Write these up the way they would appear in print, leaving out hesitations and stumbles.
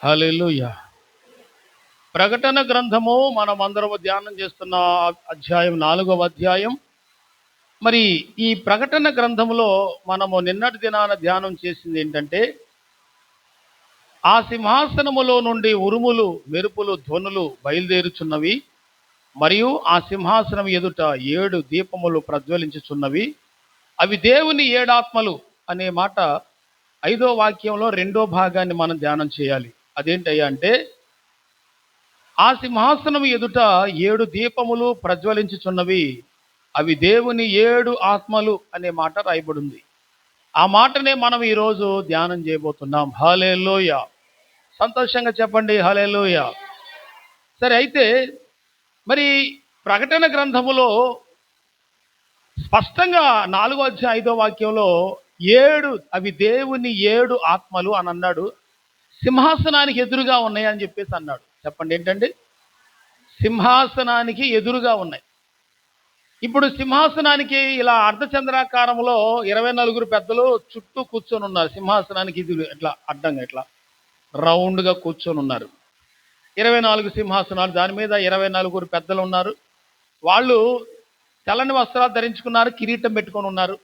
హల్లెలూయా. ప్రకటన గ్రంథము మనం అందరం ధ్యానం చేస్తున్న అధ్యాయం 4వ అధ్యాయం. మరి ఈ ప్రకటన గ్రంథంలో మనము నిన్నటి దినాన ధ్యానం చేసింది ఏంటంటే, ఆ సింహాసనములో నుండి ఉరుములు, మెరుపులు, ధ్వనులు బయలుదేరుచున్నవి. మరియు ఆ సింహాసనం ఎదుట 7 దీపములు ప్రజ్వలించుచున్నవి. అవి దేవుని 7 ఆత్మలు అనే మాట 5వ వాక్యంలో 2వ భాగాన్ని మనం ధ్యానం చేయాలి. అదేంటయ్యా అంటే, ఆ సింహాసనం ఎదుట 7 దీపములు ప్రజ్వలించుచున్నవి. అవి దేవుని 7 ఆత్మలు అనే మాట రాయబడింది. ఆ మాటనే మనం ఈరోజు ధ్యానం చేయబోతున్నాం. హల్లెలూయా. సంతోషంగా చెప్పండి హల్లెలూయా. సరే, అయితే మరి ప్రకటన గ్రంథములో స్పష్టంగా 4వ అధ్యాయం 5వ వాక్యంలో 7 అవి దేవుని 7 ఆత్మలు అని అన్నాడు. సింహాసనానికి ఎదురుగా ఉన్నాయి అని చెప్పేసి అన్నాడు. చెప్పండి ఏంటండి? సింహాసనానికి ఎదురుగా ఉన్నాయి. ఇప్పుడు సింహాసనానికి ఇలా అర్ధచంద్రాకారంలో 24 పెద్దలు చుట్టూ కూర్చొని ఉన్నారు. సింహాసనానికి ఎదురు ఇట్లా అడ్డంగా ఇట్లా రౌండ్గా కూర్చొని ఉన్నారు. 24 సింహాసనాలు, దాని మీద 24 పెద్దలు ఉన్నారు. వాళ్ళు తెల్లని వస్త్రాలు ధరించుకున్నారు, కిరీటం పెట్టుకొని ఉన్నారు.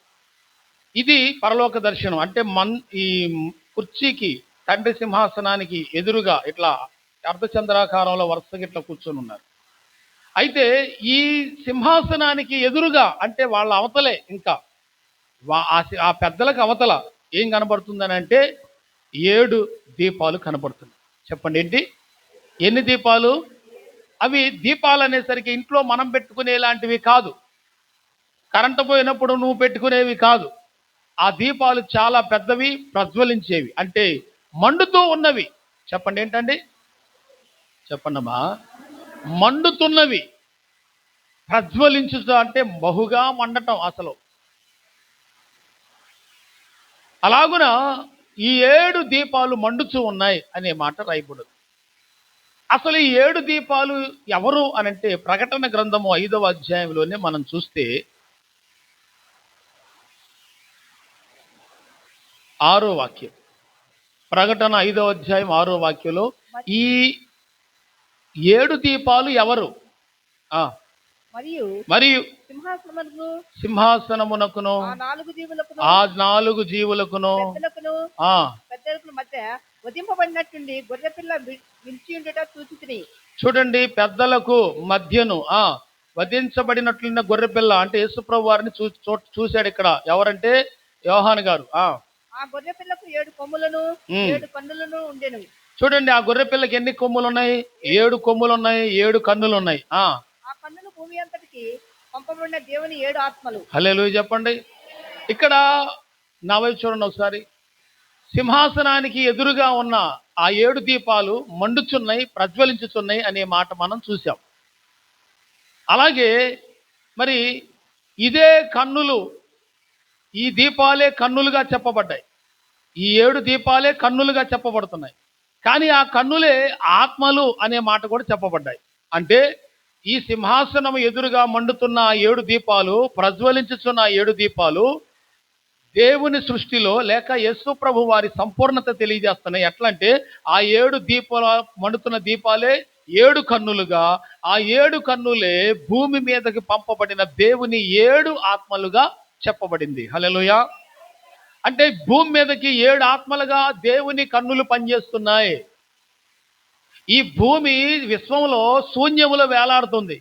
ఇది పరలోక దర్శనం. అంటే ఈ కుర్చీకి, తండ్రి సింహాసనానికి ఎదురుగా ఇట్లా అర్ధచంద్రాకారంలో వరుసగా ఇట్లా కూర్చొని ఉన్నారు. అయితే ఈ సింహాసనానికి ఎదురుగా అంటే వాళ్ళ అవతలే, ఇంకా ఆ పెద్దలకు అవతల ఏం కనబడుతుందని అంటే 7 దీపాలు కనబడుతున్నాయి. చెప్పండి ఏంటి? ఎన్ని దీపాలు? అవి దీపాలు అనేసరికి ఇంట్లో మనం పెట్టుకునేలాంటివి కాదు, కరెంటు పోయినప్పుడు నువ్వు పెట్టుకునేవి కాదు. ఆ దీపాలు చాలా పెద్దవి, ప్రజ్వలించేవి, అంటే మండుతూ ఉన్నవి. చెప్పండి ఏంటండి? చెప్పండమ్మా. మండుతున్నవి. ప్రజ్వలించుట అంటే బహుగా మండటం. అసలు అలాగున ఈ 7 దీపాలు మండుతూ ఉన్నాయి అనే మాట రాయబడింది. అసలు ఈ 7 దీపాలు ఎవరు అనంటే, ప్రకటన గ్రంథము 5వ అధ్యాయంలోనే మనం చూస్తే 6వ వాక్యం. ప్రకటన 5వ అధ్యాయం 6వ వాక్యంలో ఈ 7 దీపాలు ఎవరు? మరియు సింహాసనమునకును ఆ 4 జీవులకును మధ్య వధింపబడినట్టుండి గొర్రెపిల్ల నిలిచి ఉండట చూచితిని. చూడండి, పెద్దలకు మధ్యను వధించబడినట్లున్న గొర్రెపిల్ల అంటే యేసుప్రభు వారిని చూశాడు. ఇక్కడ ఎవరంటే యోహాను గారు. ఆ గొర్రెపిల్లకు 7 కొమ్ములను 7 కన్నులను ఉండెను. చూడండి, ఆ గొర్రెపిల్లకి ఎన్ని కొమ్ములు ఉన్నాయి? 7 కొమ్ములు ఉన్నాయి, 7 కన్నులు ఉన్నాయి. ఆ కన్నులు భూమి అంతటికి పంపబడిన దేవుని 7 ఆత్మలు. హల్లెలూయా చెప్పండి. ఇక్కడ నా వైపు చూడండి ఒకసారి. సింహాసనానికి ఎదురుగా ఉన్న ఆ 7 దీపాలు మండుచున్నాయి, ప్రజ్వలించుచున్నాయి అనే మాట మనం చూసాం. అలాగే మరి ఇదే కన్నులు, ఈ దీపాలే కన్నులుగా చెప్పబడ్డాయి. ఈ 7 దీపాలే కన్నులుగా చెప్పబడుతున్నాయి. కానీ ఆ కన్నులే ఆత్మలు అనే మాట కూడా చెప్పబడ్డాయి. అంటే ఈ సింహాసనం ఎదురుగా మండుతున్న 7 దీపాలు, ప్రజ్వలించుచున్న 7 దీపాలు దేవుని సృష్టిలో లేక యేసు ప్రభు వారి సంపూర్ణత తెలియజేస్తున్నాయి. ఎట్లా అంటే ఆ 7 దీపాల మండుతున్న దీపాలే 7 కన్నులుగా, ఆ 7 కన్నులే భూమి మీదకి పంపబడిన దేవుని 7 ఆత్మలుగా చెప్పబడింది. హల్లెలూయా. అంటే భూమి మీదకి 7 ఆత్మలుగా దేవుని కన్నులు పనిచేస్తున్నాయి. ఈ భూమి విశ్వంలో శూన్యములో వేలాడుతుంది.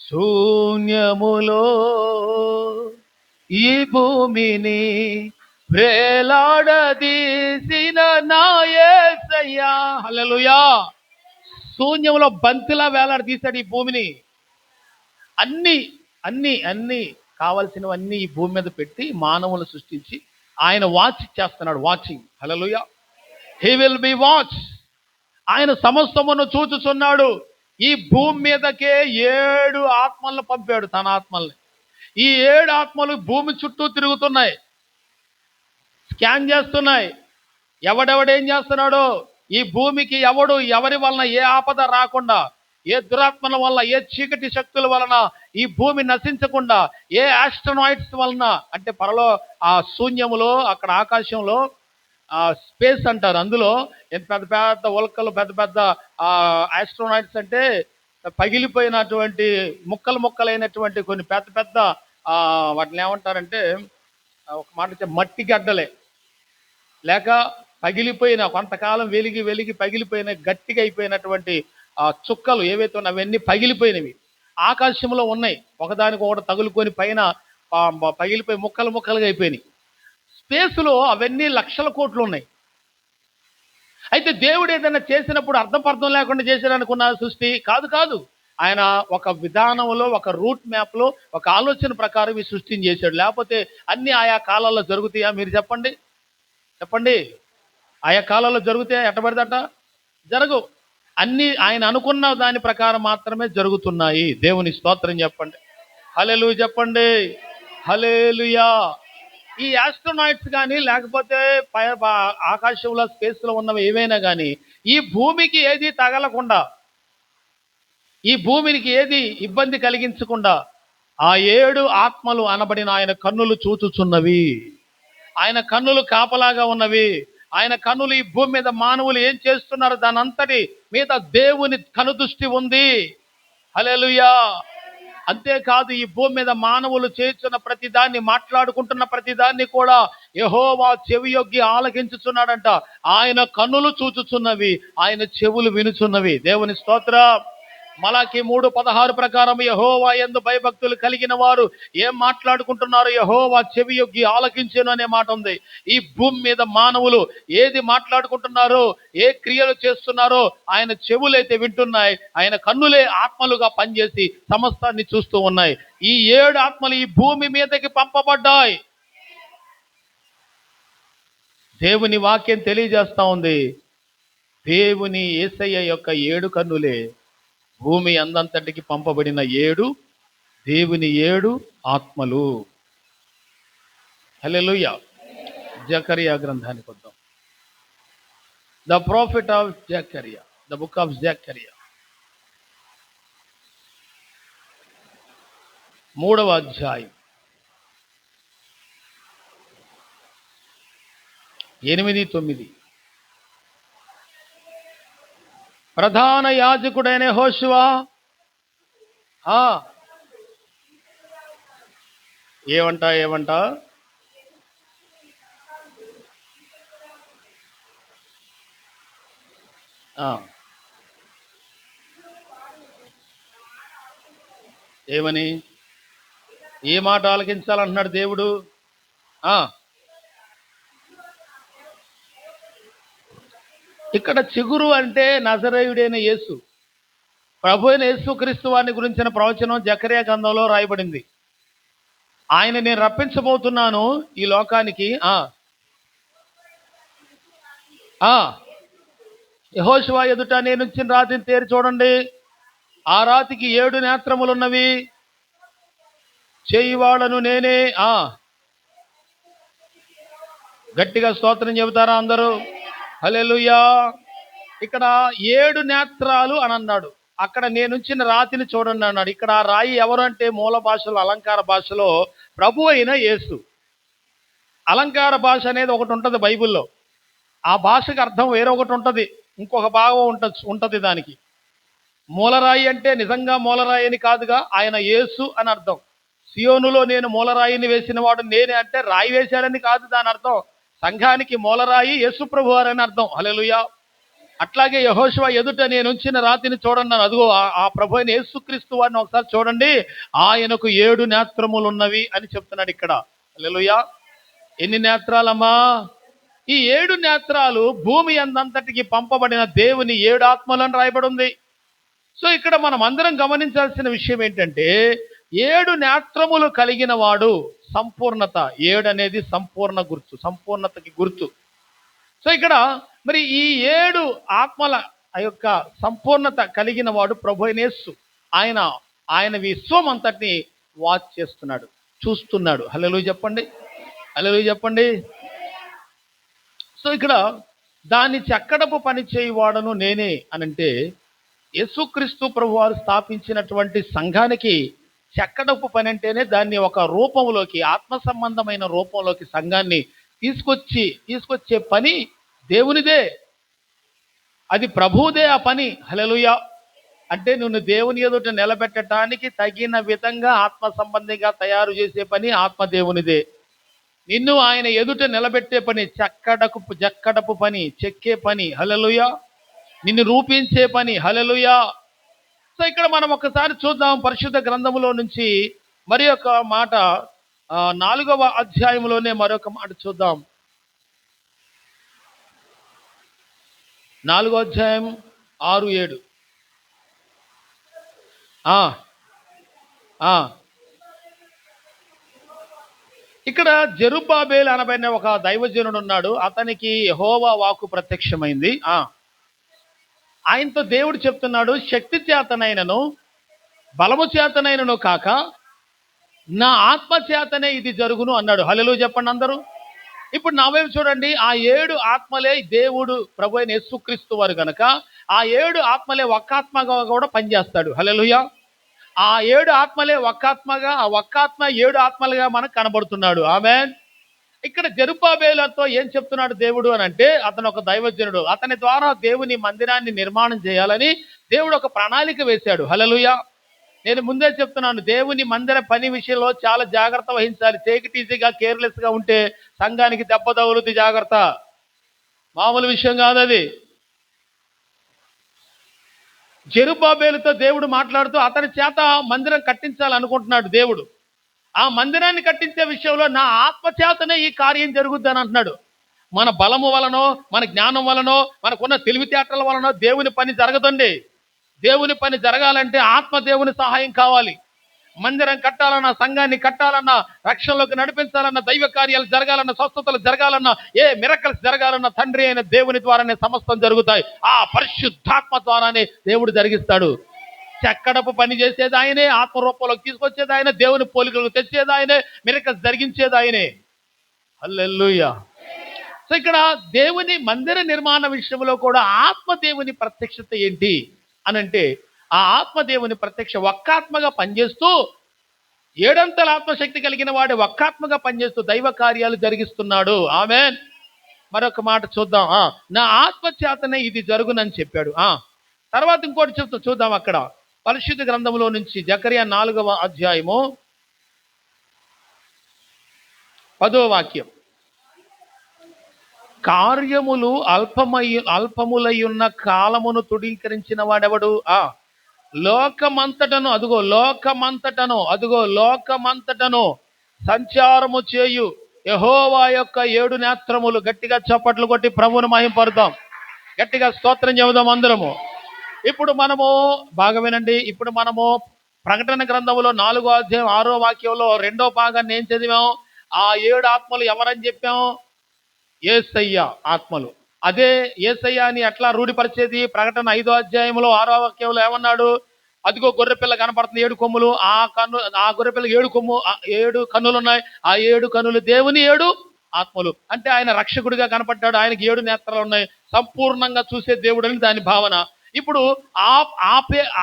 శూన్యములో ఈ భూమిని వేలాడదీసిన నా యేసయ్యా. హల్లెలూయా. శూన్యములో బంతిలా వేలాడదీశాడు ఈ భూమిని. అన్ని అన్ని అన్ని కావలసినవన్నీ ఈ భూమి మీద పెట్టి మానవులను సృష్టించి ఆయన వాచ్ చేస్తున్నాడు. Watching. Hallelujah. He will be watch. ఆయన సమస్తమును చూచుచున్నాడు. ఈ భూమి మీదకే 7 ఆత్మలను పంపాడు, తన ఆత్మల్ని. ఈ 7 ఆత్మలు భూమి చుట్టూ తిరుగుతున్నాయి, స్కాన్ చేస్తున్నాయి. ఎవడెవడేం చేస్తున్నాడో, ఈ భూమికి ఎవరి వలన ఏ ఆపద రాకుండా, ఏ దురాత్మల వల్ల, ఏ చీకటి శక్తుల వలన ఈ భూమి నశించకుండా, ఏ ఆస్ట్రోనాయిడ్స్ వలన అంటే ఆ శూన్యములో, అక్కడ ఆకాశంలో స్పేస్ అంటారు. అందులో ఎంత పెద్ద పెద్ద ఉల్కలు, పెద్ద పెద్ద ఆస్ట్రోనాట్స్ అంటే పగిలిపోయినటువంటి ముక్కలైనటువంటి కొన్ని పెద్ద పెద్ద వాటిని ఏమంటారంటే ఒక మాట మట్టి గడ్డలే, లేక పగిలిపోయిన కొంతకాలం వెలిగి పగిలిపోయిన గట్టిగా అయిపోయినటువంటి చుక్కలు ఏవైతే ఉన్నాయి అవన్నీ పగిలిపోయినవి ఆకాశంలో ఉన్నాయి. ఒకదానికి ఒకటి తగులుకొని పైన పగిలిపోయి ముక్కలుగా అయిపోయినాయి. స్పేస్లో అవన్నీ లక్షల కోట్లు ఉన్నాయి. అయితే దేవుడు ఏదైనా చేసినప్పుడు అర్థం లేకుండా చేశాడనుకున్న సృష్టి కాదు. ఆయన ఒక విధానంలో, ఒక రూట్ మ్యాప్లో, ఒక ఆలోచన ప్రకారం ఈ సృష్టిని చేశాడు. లేకపోతే అన్ని ఆయా కాలాల్లో జరుగుతాయా? మీరు చెప్పండి. ఆయా కాలాల్లో జరుగుతాయా? ఎట్టబడిదట జరగవు. అన్ని ఆయన అనుకున్న దాని ప్రకారం మాత్రమే జరుగుతున్నాయి. దేవుని స్తోత్రం చెప్పండి. హల్లెలూయా చెప్పండి. హల్లెలూయా. ఈ ఆస్ట్రోనాయిట్స్ కానీ, లేకపోతే ఆకాశంలో స్పేస్లో ఉన్నవి ఏవైనా కానీ ఈ భూమికి ఏది తగలకుండా, ఈ భూమికి ఏది ఇబ్బంది కలిగించకుండా ఆ 7 ఆత్మలు అనబడిన ఆయన కన్నులు చూచుచున్నవి. ఆయన కన్నులు కాపలాగా ఉన్నవి. ఆయన కన్నులు ఈ భూమి మీద మానవులు ఏం చేస్తున్నారు దాని అంతటి మీద దేవుని కనుదృష్టి ఉంది. హల్లెలూయా. అంతేకాదు, ఈ భూమి మీద మానవులు చేస్తున్న ప్రతిదాన్ని, మాట్లాడుకుంటున్న ప్రతిదాన్ని కూడా యెహోవా చెవియొగ్గి ఆలకించుచున్నాడంట. ఆయన కన్నులు చూచుచున్నవి, ఆయన చెవులు వినుచున్నవి. దేవుని స్తోత్రం. మలాకి 3:16 ప్రకారం యెహోవా యందు భయభక్తులు కలిగిన వారు ఏం మాట్లాడుకుంటున్నారు యెహోవా చెవియొగ్గి ఆలకించెను అనే మాట ఉంది. ఈ భూమి మీద మానవులు ఏది మాట్లాడుకుంటున్నారో, ఏ క్రియలు చేస్తున్నారో ఆయన చెవులైతే వింటున్నాయి. ఆయన కన్నులే ఆత్మలుగా పనిచేసి సమస్తాన్ని చూస్తూ ఉన్నాయి. ఈ 7 ఆత్మలు ఈ భూమి మీదకి పంపబడ్డాయి. దేవుని వాక్యం తెలియజేస్తా ఉంది. దేవుని యేసయ్య యొక్క 7 కన్నులే భూమి అందంతటికి పంపబడిన 7 దేవుని 7 ఆత్మలు. హల్లెలూయా. జకరియా గ్రంథానికి వద్దాం. The prophet of Zechariah, the book of Zechariah, 3వ అధ్యాయం 8-9. ప్రధాన యాజకుడైన యెహోషువ ఏమంట ఏమని, ఏ మాట ఆలకించాలంటున్నాడు దేవుడు? ఇక్కడ చిగురు అంటే నజరేయుడైన యేసు, ప్రభు అయిన యేసుక్రీస్తు వారిని గురించిన ప్రవచనం జకరియా గ్రంథంలో రాయబడింది. ఆయన నేను రప్పించబోతున్నాను ఈ లోకానికి. యెహోషువ ఎదుట నేను ఇచ్చిన రాతిని తేరి చూడండి. ఆ రాతికి 7 నేత్రములున్నవి. చేయివాడను నేనే. గట్టిగా స్తోత్రం చెబుతారా అందరూ? హల్లెలూయా. ఇక్కడ 7 నేత్రాలు అని అన్నాడు. అక్కడ నేనుంచిన రాతిని చూడండి అన్నాడు. ఇక్కడ ఆ రాయి ఎవరు అంటే మూల భాషలో, అలంకార భాషలో ప్రభు అయిన యేసు. అలంకార భాష అనేది ఒకటి ఉంటుంది బైబిల్లో. ఆ భాషకు అర్థం వేరొకటి ఉంటుంది, ఇంకొక భాగం ఉంటుంది దానికి. మూలరాయి అంటే నిజంగా మూలరాయి అని కాదుగా, ఆయన యేసు అని అర్థం. సియోనులో నేను మూలరాయిని వేసిన వాడు నేనే అంటే రాయి వేశాడని కాదు దాని అర్థం. సంఘానికి మూలరాయి యేసు ప్రభువారు అని అర్థం. హల్లెలూయా. అట్లాగే యెహోషువ ఎదుట నేను ఉంచిన రాతిని చూడండి. అదిగో ఆ ప్రభు అయిన యేసుక్రీస్తు వారిని ఒకసారి చూడండి. ఆయనకు 7 నేత్రములు ఉన్నవి అని చెప్తున్నాడు ఇక్కడ. హల్లెలూయా. ఎన్ని నేత్రాలమ్మా? ఈ 7 నేత్రాలు భూమి అందంతటికి పంపబడిన దేవుని 7 ఆత్మలు అని రాయబడి ఉంది. సో ఇక్కడ మనం అందరం గమనించాల్సిన విషయం ఏంటంటే 7 నేత్రములు కలిగిన వాడు సంపూర్ణత. 7 అనేది సంపూర్ణ గుర్తు, సంపూర్ణతకి గుర్తు. సో ఇక్కడ మరి ఈ 7 ఆత్మల యొక్క సంపూర్ణత కలిగిన వాడు ప్రభు అయిన యేసు. ఆయన విశ్వం అంతటిని వాచ్ చేస్తున్నాడు, చూస్తున్నాడు. హల్లెలూయా చెప్పండి. హల్లెలూయా చెప్పండి. సో ఇక్కడ దాన్ని చెక్కడపు పని చేయువాడను నేనే అనంటే యేసుక్రీస్తు ప్రభు వారు స్థాపించినటువంటి సంఘానికి చెక్కడపు పని అంటేనే దాన్ని ఒక రూపంలోకి, ఆత్మ సంబంధమైన రూపంలోకి సంఘాన్ని తీసుకొచ్చే పని దేవునిదే, అది ప్రభువుదే ఆ పని. హల్లెలూయా. అంటే నిన్ను దేవుని ఎదుట నిలబెట్టడానికి తగిన విధంగా ఆత్మ సంబంధిగా తయారు చేసే పని ఆత్మ దేవునిదే. నిన్ను ఆయన ఎదుట నిలబెట్టే పని, జక్కడపు పని, చెక్కే పని. హల్లెలూయా. నిన్ను రూపించే పని. హల్లెలూయా. సో ఇక్కడ మనం ఒకసారి చూద్దాం పరిశుద్ధ గ్రంథములో నుంచి మరి ఒక మాట, 4వ అధ్యాయంలోనే మరొక మాట చూద్దాం. 4వ అధ్యాయం 6, 7. ఇక్కడ జెరుబ్బాబేలు అనబడిన ఒక దైవజనుడు ఉన్నాడు. అతనికి యెహోవా వాక్కు ప్రత్యక్షమైంది. ఆయనతో దేవుడు చెప్తున్నాడు, శక్తి చేతనైనను బలము చేతనైనను కాక నా ఆత్మ చేతనే ఇది జరుగును అన్నాడు. హల్లెలూయా చెప్పండి అందరూ. ఇప్పుడు నా వైపు చూడండి. ఆ 7 ఆత్మలే దేవుడు ప్రభు అయిన యేసుక్రీస్తు వారు గనక ఆ 7 ఆత్మలే ఒక్క ఆత్మగా కూడా పనిచేస్తాడు. హల్లెలూయా. ఆ 7 ఆత్మలే ఒక్క ఆత్మగా, ఆ ఒక్క ఆత్మ 7 ఆత్మలుగా మనకు కనబడుతున్నాడు. ఆమేన్. ఇక్కడ జెరుబ్బాబేలుతో ఏం చెప్తున్నాడు దేవుడు అని అంటే, అతను ఒక దైవజనుడు. అతని ద్వారా దేవుని మందిరాన్ని నిర్మాణం చేయాలని దేవుడు ఒక ప్రణాళిక వేశాడు. హల్లెలూయా. నేను ముందే చెప్తున్నాను, దేవుని మందిర పని విషయంలో చాలా జాగ్రత్త వహించాలి. టేక్ ఇట్ ఈజీగా, కేర్లెస్గా ఉంటే సంఘానికి దెబ్బ తగులుతుంది. జాగ్రత్త. మామూలు విషయం కాదు అది. జెరుబ్బాబేలుతో దేవుడు మాట్లాడుతూ అతని చేత మందిరం కట్టించాలనుకుంటున్నాడు దేవుడు. ఆ మందిరాన్ని కట్టించే విషయంలో నా ఆత్మ చేతనే ఈ కార్యం జరుగుద్ది అని అంటున్నాడు. మన బలము వలనో, మన జ్ఞానం వలనో, మనకున్న తెలివితేటల వలనో దేవుని పని జరగదండి. దేవుని పని జరగాలంటే ఆత్మ దేవుని సహాయం కావాలి. మందిరం కట్టాలన్నా, సంఘాన్ని కట్టాలన్నా, రక్షణలోకి నడిపించాలన్నా, దైవ కార్యాలు జరగాలన్నా, స్వస్థతలు జరగాలన్నా, ఏ మిరకల్స్ జరగాలన్నా తండ్రి అయిన దేవుని ద్వారానే సమస్తం జరుగుతాయి. ఆ పరిశుద్ధాత్మ ద్వారానే దేవుడు జరిగిస్తాడు. చెక్కడపు పని చేసేది ఆయనే, ఆత్మరూపంలోకి తీసుకొచ్చేది ఆయన, దేవుని పోలికలకు తెచ్చేది ఆయనే, మిరకల్స్ జరిగించేది ఆయనే. హల్లెలూయా. సో ఇక్కడ దేవుని మందిర నిర్మాణ విషయంలో కూడా ఆత్మ దేవుని ప్రత్యక్షత ఏంటి అనంటే, ఆ ఆత్మదేవుని ప్రత్యక్ష ఒక్కాత్మగా పనిచేస్తూ, 7 అంతల ఆత్మశక్తి కలిగిన వాడు ఒక్కాత్మగా పనిచేస్తూ దైవ కార్యాలు జరిగిస్తున్నాడు. ఆమేన్. మరొక మాట చూద్దాం. నా ఆత్మ చేతనే ఇది జరుగునని చెప్పాడు. తర్వాత ఇంకోటి చూద్దాం. అక్కడ పరిశుద్ధ గ్రంథంలో నుంచి జకర్యా 4వ అధ్యాయము 10వ వాక్యం. కార్యములు అల్పములయ్యున్న కాలమును తృణీకరించిన వాడెవడు? లోకమంతటను సంచారము చేయు యెహోవా యొక్క 7 నేత్రములు. గట్టిగా చప్పట్లు కొట్టి ప్రభువును మహింపరుద్దాం. గట్టిగా స్తోత్రం చెబుదాం అందరము. ఇప్పుడు మనము బాగా వినండి. ఇప్పుడు మనము ప్రకటన గ్రంథములో 4వ అధ్యాయం 6వ వాక్యంలో 2వ భాగాన్ని ఏం చదివాం? ఆ 7 ఆత్మలు ఎవరని చెప్పాం? యేసయ్య ఆత్మలు. అదే యేసయ్యని ఎట్లా రూఢిపరిచేది? ప్రకటన 5వ అధ్యాయంలో 6వ వాక్యంలో ఏమన్నాడు? అదిగో గొర్రెపిల్ల కనపడుతుంది, 7 కొమ్ములు. ఆ గొర్రెపిల్లకి 7 కన్నులు ఉన్నాయి. ఆ 7 కన్నులు దేవుని 7 ఆత్మలు. అంటే ఆయన రక్షకుడిగా కనపడ్డాడు. ఆయనకి 7 నేత్రాలు ఉన్నాయి. సంపూర్ణంగా చూసే దేవుడు అని దాని భావన. ఇప్పుడు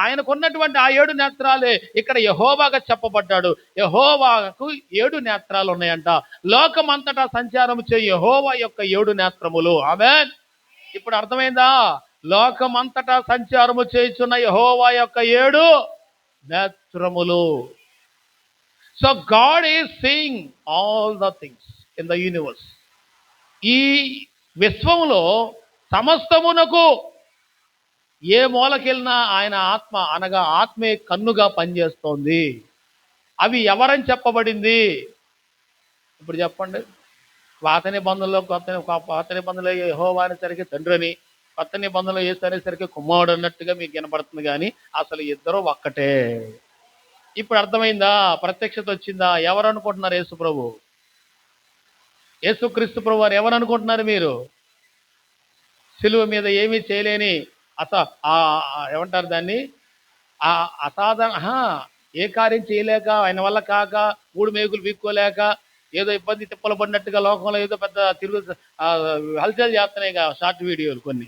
ఆయనకున్నటువంటి ఆ 7 నేత్రాలే ఇక్కడ యెహోవాగా చెప్పబడ్డాడు. యెహోవాకు 7 నేత్రాలు ఉన్నాయంట. లోకమంతటా సంచారం చేయ యెహోవా యొక్క 7 నేత్రములు. ఆమేన్. ఇప్పుడు అర్థమైందా? లోకమంతటా సంచారము చేయుచున్న యెహోవా యొక్క 7 నేత్రములు. So God is seeing all the things in the universe. ఈ విశ్వములో సమస్తమునకు ఏ మూలకెళ్ళినా ఆయన ఆత్మ, అనగా ఆత్మే కన్నుగా పనిచేస్తోంది. అవి ఎవరని చెప్పబడింది? ఇప్పుడు చెప్పండి. పాత నిబంధనలో యెహోవా అనేసరికి తండ్రి అని, కొత్త నిబంధనలో యేసు అనేసరికి కుమారుడు అన్నట్టుగా మీకు వినపడుతుంది. కానీ అసలు ఇద్దరు ఒక్కటే. ఇప్పుడు అర్థమైందా? ప్రత్యక్షత వచ్చిందా? ఎవరు అనుకుంటున్నారు? యేసు ప్రభు, యేసుక్రీస్తు ప్రభు వారు ఎవరు అనుకుంటున్నారు మీరు? సిలువ మీద ఏమీ చేయలేని ఏమంటారు దాన్ని? అసాధారణ, ఏ కార్యం చేయలేక, ఆయన వల్ల కాక, 3 మేకులు వీక్కోలేక, ఏదో ఇబ్బంది తిప్పలు పడినట్టుగా లోకంలో ఏదో పెద్ద హల్చల్ చేస్తున్నాయి కదా షార్ట్ వీడియోలు కొన్ని.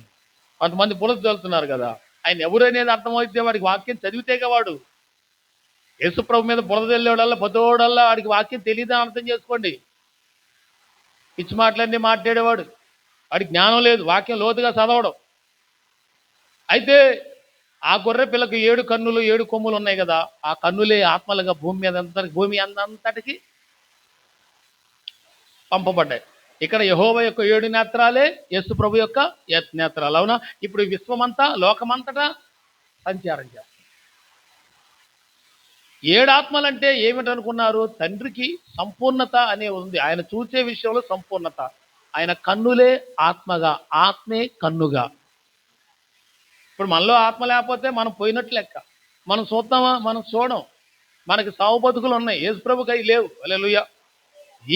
కొంతమంది పులుసు చల్లుతున్నారు కదా. ఆయన ఎవరు అనేది అర్థమైతే వాడికి వాక్యం చదివితేగా వాడు. యేసుప్రభు మీద బురద వెళ్ళేవాడల్లా, పొద్దువాడల్లా వాడికి వాక్యం తెలియదని అర్థం చేసుకోండి. పిచ్చి మాటలన్నీ మాట్లాడేవాడు. వాడికి జ్ఞానం లేదు, వాక్యం లోతుగా చదవడం. అయితే ఆ గొర్రె పిల్లకు 7 కన్నులు 7 కొమ్ములు ఉన్నాయి కదా, ఆ కన్నులే ఆత్మలుగా భూమి అంతటికి పంపబడ్డాయి. ఇక్కడ యెహోవా యొక్క 7 నేత్రాలే యేసు ప్రభు యొక్క నేత్రాలు. అవునా? ఇప్పుడు విశ్వమంతా లోకమంతటా సంచారం చేస్తారు. 7 ఆత్మలంటే ఏమిటనుకున్నారు? తండ్రికి సంపూర్ణత అనే ఉంది. ఆయన చూసే విషయంలో సంపూర్ణత. ఆయన కన్నులే ఆత్మగా, ఆత్మే కన్నుగా. ఇప్పుడు మనలో ఆత్మ లేకపోతే మనం పోయినట్లు లెక్క. మనం చూద్దామా? మనం చూడం. మనకి సావు బతుకులు ఉన్నాయి, యేసు ప్రభుకి అవి లేవు. హల్లెలూయా.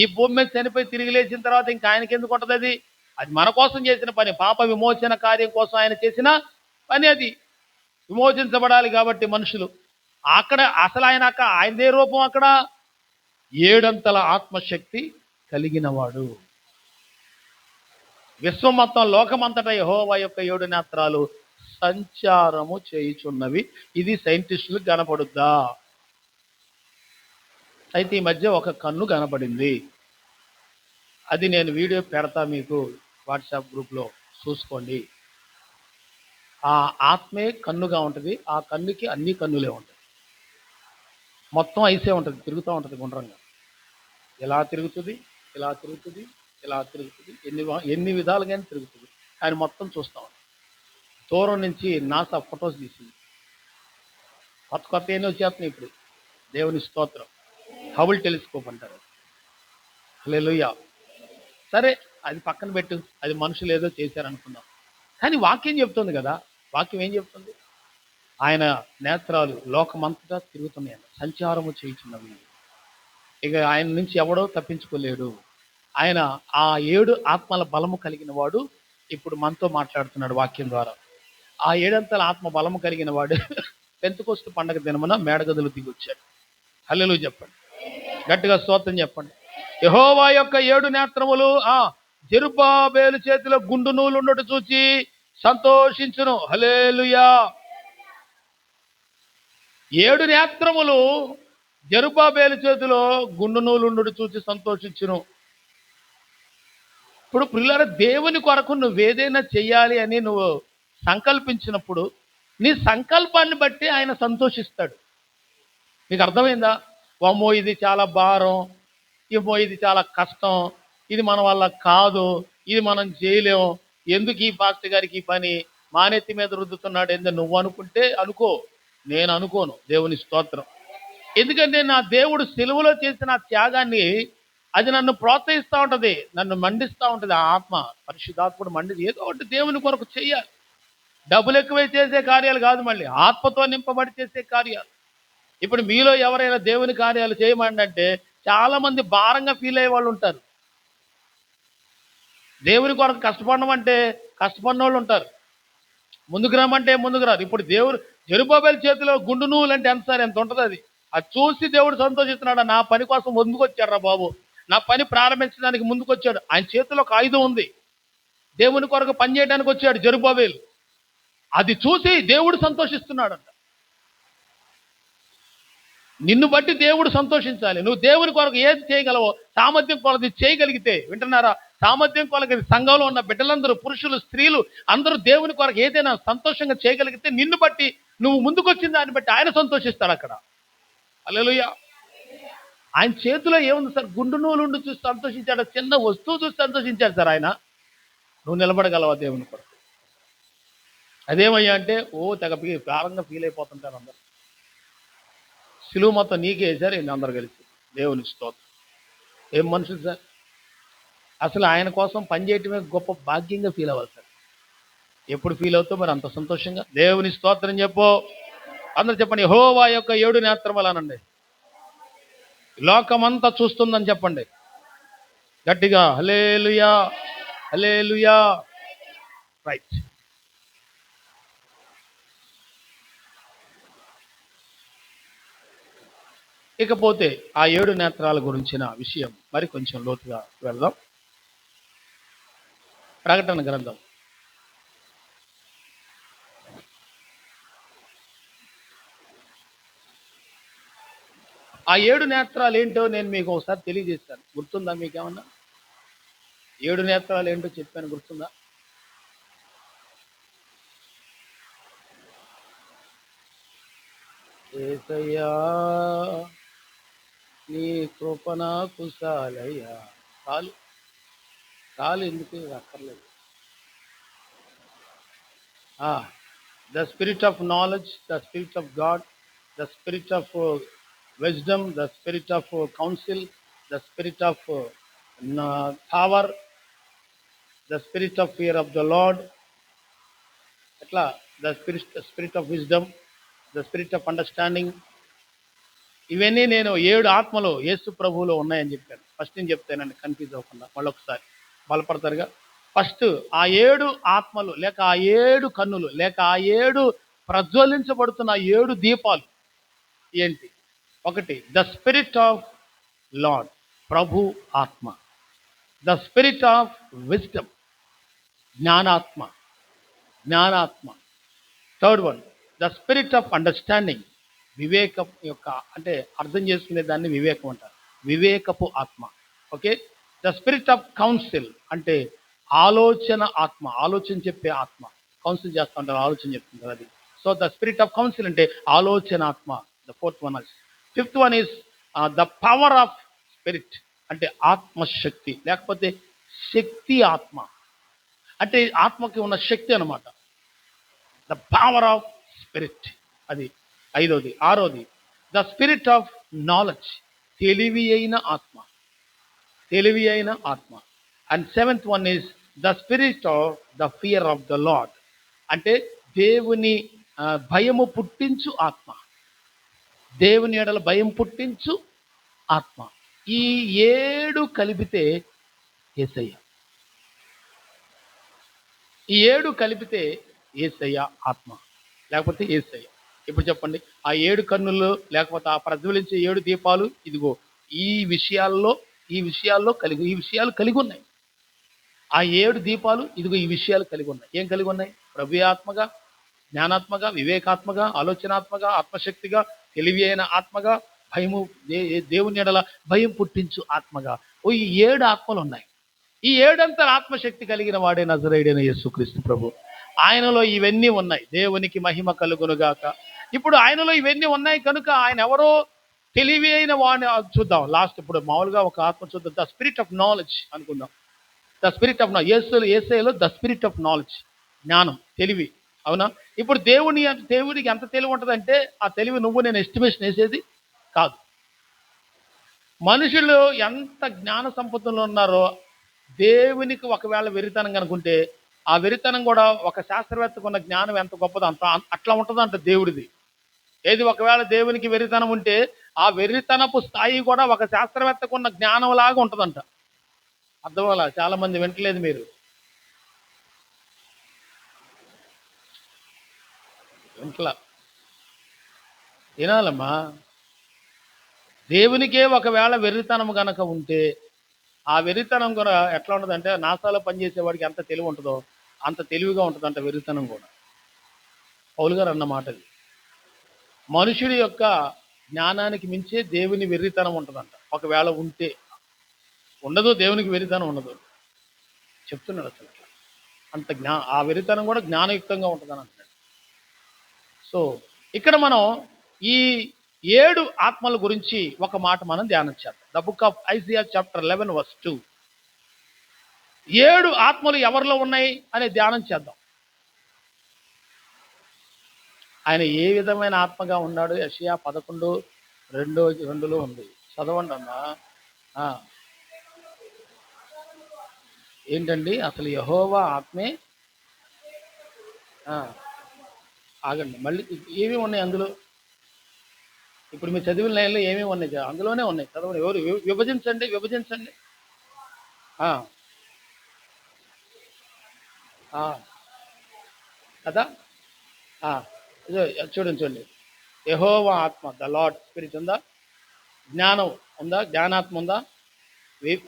ఈ భూమి మీద చనిపోయి తిరిగి లేచిన తర్వాత ఇంకా ఆయనకి ఎందుకు ఉంటుంది? అది మన కోసం చేసిన పని, పాప విమోచన కార్యం కోసం ఆయన చేసిన పని. అది విమోచించబడాలి కాబట్టి మనుషులు. అక్కడ అసలు ఆయనదే రూపం. అక్కడ 7 అంతల ఆత్మశక్తి కలిగిన వాడు. విశ్వం మొత్తం లోకమంతటా యెహోవా యొక్క 7 నేత్రాలు సంచారము చేయుచున్నవి. ఇది సైంటిస్టులకు కనపడుద్దా? అయితే ఈ మధ్య ఒక కన్ను కనపడింది. అది నేను వీడియో పెడతా, మీకు వాట్సాప్ గ్రూప్లో చూసుకోండి. ఆ ఆత్మే కన్నుగా ఉంటుంది. ఆ కన్నుకి అన్ని కన్నులే ఉంటాయి. మొత్తం ఐసే ఉంటుంది, తిరుగుతూ ఉంటుంది గుండ్రంగా. ఇలా తిరుగుతుంది, ఇలా తిరుగుతుంది, ఇలా తిరుగుతుంది, ఎన్ని విధాలుగానే తిరుగుతుంది. ఆయన మొత్తం చూస్తూ ఉంటాం. దూరం నుంచి నాసా ఫొటోస్ తీసింది. కొత్త ఏమో వచ్చేస్తున్నాయి ఇప్పుడు. దేవుని స్తోత్రం. హబుల్ టెలిస్కోప్ అంటారు. హల్లెలూయా. సరే, అది పక్కన పెట్టు, అది మనుషులు ఏదో చేశారనుకుందాం. కానీ వాక్యం చెప్తుంది కదా. వాక్యం ఏం చెప్తుంది? ఆయన నేత్రాలు లోకమంతటా తిరుగుతున్నాయి, సంచారము చేయుచున్నవి. ఇక ఆయన నుంచి ఎవడో తప్పించుకోలేడు. ఆయన ఆ 7 ఆత్మల బలము కలిగిన వాడు. ఇప్పుడు మనతో మాట్లాడుతున్నాడు వాక్యం ద్వారా. ఆ 7 అంతల ఆత్మ బలము కలిగిన వాడు పెంతెకొస్తు పండగ దినమున మేడగదులు దిగి వచ్చాడు. హల్లెలూయా చెప్పండి, గట్టిగా స్తోత్రం చెప్పండి. యెహోవా యొక్క 7 నేత్రములు జెరుబ్బాబేలు చేతిలో గుండు నూలు ఉన్నట్టు చూచి సంతోషించును. హల్లెలూయా. 7 నేత్రములు జెరుబ్బాబేలు చేతిలో గుండు నూలు ఉన్నట్టు చూచి సంతోషించును. ఇప్పుడు ప్రియులారా, దేవుని కొరకు నువ్వేదైనా చెయ్యాలి అని నువ్వు సంకల్పించినప్పుడు నీ సంకల్పాన్ని బట్టి ఆయన సంతోషిస్తాడు. మీకు అర్థమైందా? అమ్మో ఇది చాలా భారం, ఏమో ఇది చాలా కష్టం, ఇది మన వల్ల కాదు, ఇది మనం చేయలేము, ఎందుకు ఈ పాస్టర్ గారికి ఈ పని మానెత్తి మీద రుద్దుతున్నాడు ఎందుకు నువ్వు అనుకుంటే అనుకో, నేను అనుకోను. దేవుని స్తోత్రం. ఎందుకంటే నా దేవుడు సిలువలో చేసిన త్యాగాన్ని అది నన్ను ప్రోత్సహిస్తూ ఉంటుంది, నన్ను మండిస్తూ ఉంటుంది. ఆ ఆత్మ, పరిశుద్ధాత్ముడు ఏదో ఒకటి దేవుని కొరకు చెయ్యాలి. డబ్బులు ఎక్కువై చేసే కార్యాలు కాదు, మళ్ళీ ఆత్మతో నింపబడి చేసే కార్యాలు. ఇప్పుడు మీలో ఎవరైనా దేవుని కార్యాలు చేయమంటే చాలా మంది భారంగా ఫీల్ అయ్యే వాళ్ళు ఉంటారు. దేవుని కొరకు కష్టపడడం అంటే కష్టపడిన వాళ్ళు ఉంటారు, ముందుకు రమ్మంటే ముందుకు రారు. ఇప్పుడు దేవుడు జెరుబ్బాబేలు చేతిలో గుండు నూలు అంటే ఎంత ఉంటుంది అది. అది చూసి దేవుడు సంతోషిస్తున్నాడు. నా పని కోసం ముందుకు వచ్చాడు రా బాబు, నా పని ప్రారంభించడానికి ముందుకు వచ్చాడు. ఆయన చేతిలో ఒక ఆయుధం ఉంది, దేవుని కొరకు పని చేయడానికి వచ్చాడు జెరుబ్బాబేలు. అది చూసి దేవుడు సంతోషిస్తున్నాడంట. నిన్ను బట్టి దేవుడు సంతోషించాలి. నువ్వు దేవుని కొరకు ఏది చేయగలవో సామర్థ్యం కొలది చేయగలిగితే, వింటున్నారా? సామర్థ్యం కొలది సంఘంలో ఉన్న బిడ్డలందరూ, పురుషులు స్త్రీలు అందరూ దేవుని కొరకు ఏదైనా సంతోషంగా చేయగలిగితే నిన్ను బట్టి, నువ్వు ముందుకు వచ్చిన దాన్ని బట్టి ఆయన సంతోషిస్తాడు అక్కడ. హల్లెలూయా. ఆయన చేతిలో ఏముంది సార్? గుండు నూలుండి చూసి సంతోషించాడు, చిన్న వస్తువు చూసి సంతోషించాడు సార్ ఆయన. నువ్వు నిలబడగలవా దేవుని కొరకు? అదేమయ్యా అంటే తెగ ప్రారంభంగా ఫీల్ అయిపోతుంటారు అందరు. సిలువ మొత్తం నీకే వేశారు ఏంటి అందరు కలిసి. దేవుని స్తోత్రం. ఏం మనుషులు సార్? అసలు ఆయన కోసం పనిచేయటమే గొప్ప భాగ్యంగా ఫీల్ అవ్వాలి సార్. ఎప్పుడు ఫీల్ అవుతావు మరి అంత సంతోషంగా? దేవుని స్తోత్రం చెప్పు. అందరూ చెప్పండి, యెహోవా యొక్క 7 నేత్రములు అనండి. లోకమంతా చూస్తుందని చెప్పండి గట్టిగా. హల్లెలూయా, హల్లెలూయా. రైట్. ఇకపోతే ఆ 7 నేత్రాల గురించిన విషయం మరి కొంచెం లోతుగా వెళ్దాం. ప్రకటన గ్రంథం ఆ 7 నేత్రాలు ఏంటో నేను మీకు ఒకసారి తెలియజేస్తాను. గుర్తుందా మీకేమన్నా? 7 నేత్రాలు ఏంటో చెప్పాను, గుర్తుందా? యేసయ్యా నీ కృప నాకు చాలయ్యా. చాలు ఎందుకు అక్కర్లేదు. The spirit of knowledge, the spirit of God, the spirit of wisdom, the spirit of counsel, the spirit of power, the spirit of fear of the Lord, అట్లా the spirit of wisdom, the spirit of understanding. ఇవన్నీ నేను 7 ఆత్మలు యేసు ప్రభువులో ఉన్నాయని చెప్పాను. First నేను చెప్తానండి, confuse అవ్వకుండా మళ్ళొకసారి బలపడతారుగా. ఫస్ట్ ఆ 7 ఆత్మలు లేక ఆ 7 కన్నులు లేక ఆ 7 ప్రజ్వలించబడుతున్న 7 దీపాలు ఏంటి? ఒకటి, ద స్పిరిట్ ఆఫ్ లార్డ్, ప్రభు ఆత్మ. ద స్పిరిట్ ఆఫ్ విజ్డమ్, జ్ఞానాత్మ. Third one, the spirit of understanding, వివేకం యొక్క, అంటే అర్థం చేసుకునే దాన్ని వివేకం అంటారు, వివేకపు ఆత్మ. Okay. The spirit of council అంటే ఆలోచన ఆత్మ, ఆలోచన చెప్పే ఆత్మ. కౌన్సిల్ చేస్తూ ఉంటారు, ఆలోచన చెప్తుంటారు అది. So the spirit of council అంటే ఆలోచన ఆత్మ. The fourth one. Fifth one is the power of spirit అంటే ఆత్మశక్తి, లేకపోతే శక్తి ఆత్మ, అంటే ఆత్మకి ఉన్న శక్తి అనమాట. ద పవర్ ఆఫ్ స్పిరిట్, అది ఐదోది. ఆరోది, ద స్పిరిట్ ఆఫ్ నాలెడ్జ్, తెలివి అయిన ఆత్మ. And seventh one is the spirit of the fear of the lord, అంటే దేవుని భయము పుట్టించు ఆత్మ, దేవుని ఎడల భయం పుట్టించు ఆత్మ. ఈ 7 కలిపితే యేసయ్య. ఈ 7 కలిపితే యేసయ్య ఆత్మ, లేకపోతే యేసయ్య. ఇప్పుడు చెప్పండి, ఆ 7 కన్నులు లేకపోతే ఆ ప్రజ్వలించే 7 దీపాలు ఇదిగో ఈ విషయాలు కలిగి ఉన్నాయి. ఆ 7 దీపాలు ఇదిగో ఈ విషయాలు కలిగి ఉన్నాయి. ఏం కలిగి ఉన్నాయి? ప్రభు ఆత్మగా, జ్ఞానాత్మగా, వివేకాత్మగా, ఆలోచనాత్మగా, ఆత్మశక్తిగా, తెలివి అయిన ఆత్మగా, భయము దేవుని ఎడల భయం పుట్టించు ఆత్మగా. ఈ 7 ఆత్మలు ఉన్నాయి. ఈ 7 ఆత్మశక్తి కలిగిన వాడే నజరేయుడైన యేసుక్రీస్తు ప్రభు. ఆయనలో ఇవన్నీ ఉన్నాయి. దేవునికి మహిమ కలుగునుగాక. ఇప్పుడు ఆయనలో ఇవన్నీ ఉన్నాయి కనుక ఆయన ఎవరో తెలివి అయిన వాడిని చూద్దాం. లాస్ట్ ఇప్పుడు మామూలుగా ఒక ఆత్మ చూద్దాం. ద స్పిరిట్ ఆఫ్ నాలెడ్జ్ అనుకుందాం. ద స్పిరిట్ ఆఫ్ యేసయ్యలో ద స్పిరిట్ ఆఫ్ నాలెడ్జ్, జ్ఞానం, తెలివి. అవునా? ఇప్పుడు దేవుడికి ఎంత తెలివి ఉంటుందంటే ఆ తెలివి నువ్వు నేను ఎస్టిమేషన్ వేసేది కాదు. మనుషులు ఎంత జ్ఞాన సంపత్తులు ఉన్నారో దేవునికి ఒకవేళ వెరితనం కనుకుంటే ఆ వెరితనం కూడా ఒక శాస్త్రవేత్తకు ఉన్న జ్ఞానం ఎంత గొప్పదో అంత అట్లా ఉంటుందంట దేవుడిది. ఏది ఒకవేళ దేవునికి వెరితనం ఉంటే ఆ వెరితనపు స్థాయి కూడా ఒక శాస్త్రవేత్తకు ఉన్న జ్ఞానం లాగా ఉంటుందంట. అర్థం అలా చాలా మంది వింటలేదు. మీరు వింటలా, వినాలమ్మా. దేవునికే ఒకవేళ వెర్రితనం గనక ఉంటే ఆ వెర్రితనం కూడా ఎట్లా ఉంటుందంటే నాసాలో పనిచేసేవాడికి ఎంత తెలివి ఉంటుందో అంత తెలివిగా ఉంటుందంట వెర్రితనం కూడా. పౌలు గారు అన్న మాటది. మనుషుడి యొక్క జ్ఞానానికి మించే దేవుని వెర్రితనం ఉంటుందంట. ఒకవేళ ఉంటే ఉండదు, దేవునికి వెర్రితనం ఉండదు చెప్తున్నాడు. అసలు అంత ఆ వెర్రితనం కూడా జ్ఞానయుక్తంగా ఉంటుందని అంటున్నాడు. సో ఇక్కడ మనం ఈ 7 ఆత్మల గురించి ఒక మాట మనం ధ్యానం చేద్దాం. The book of Isaiah chapter 11 verse 2. 7 ఆత్మలు ఎవరిలో ఉన్నాయి అనే ధ్యానం చేద్దాం. ఆయన ఏ విధమైన ఆత్మగా ఉన్నాడు? యెషయా 11:2 ఉంది. చదవండి అన్నా. ఏంటండి అసలు యెహోవా ఆత్మే? ఆగండి, మళ్ళీ ఏమేమి ఉన్నాయి అందులో? ఇప్పుడు మీరు చదివిన లైన్లో ఏమేమి ఉన్నాయి? అందులోనే ఉన్నాయి, చదవండి. ఎవరు విభజించండి కదా. చూడండి, యెహోవా ఆత్మ, ద లార్డ్ స్పిరిట్ ఉందా? జ్ఞానం ఉందా? జ్ఞానాత్మ ఉందా?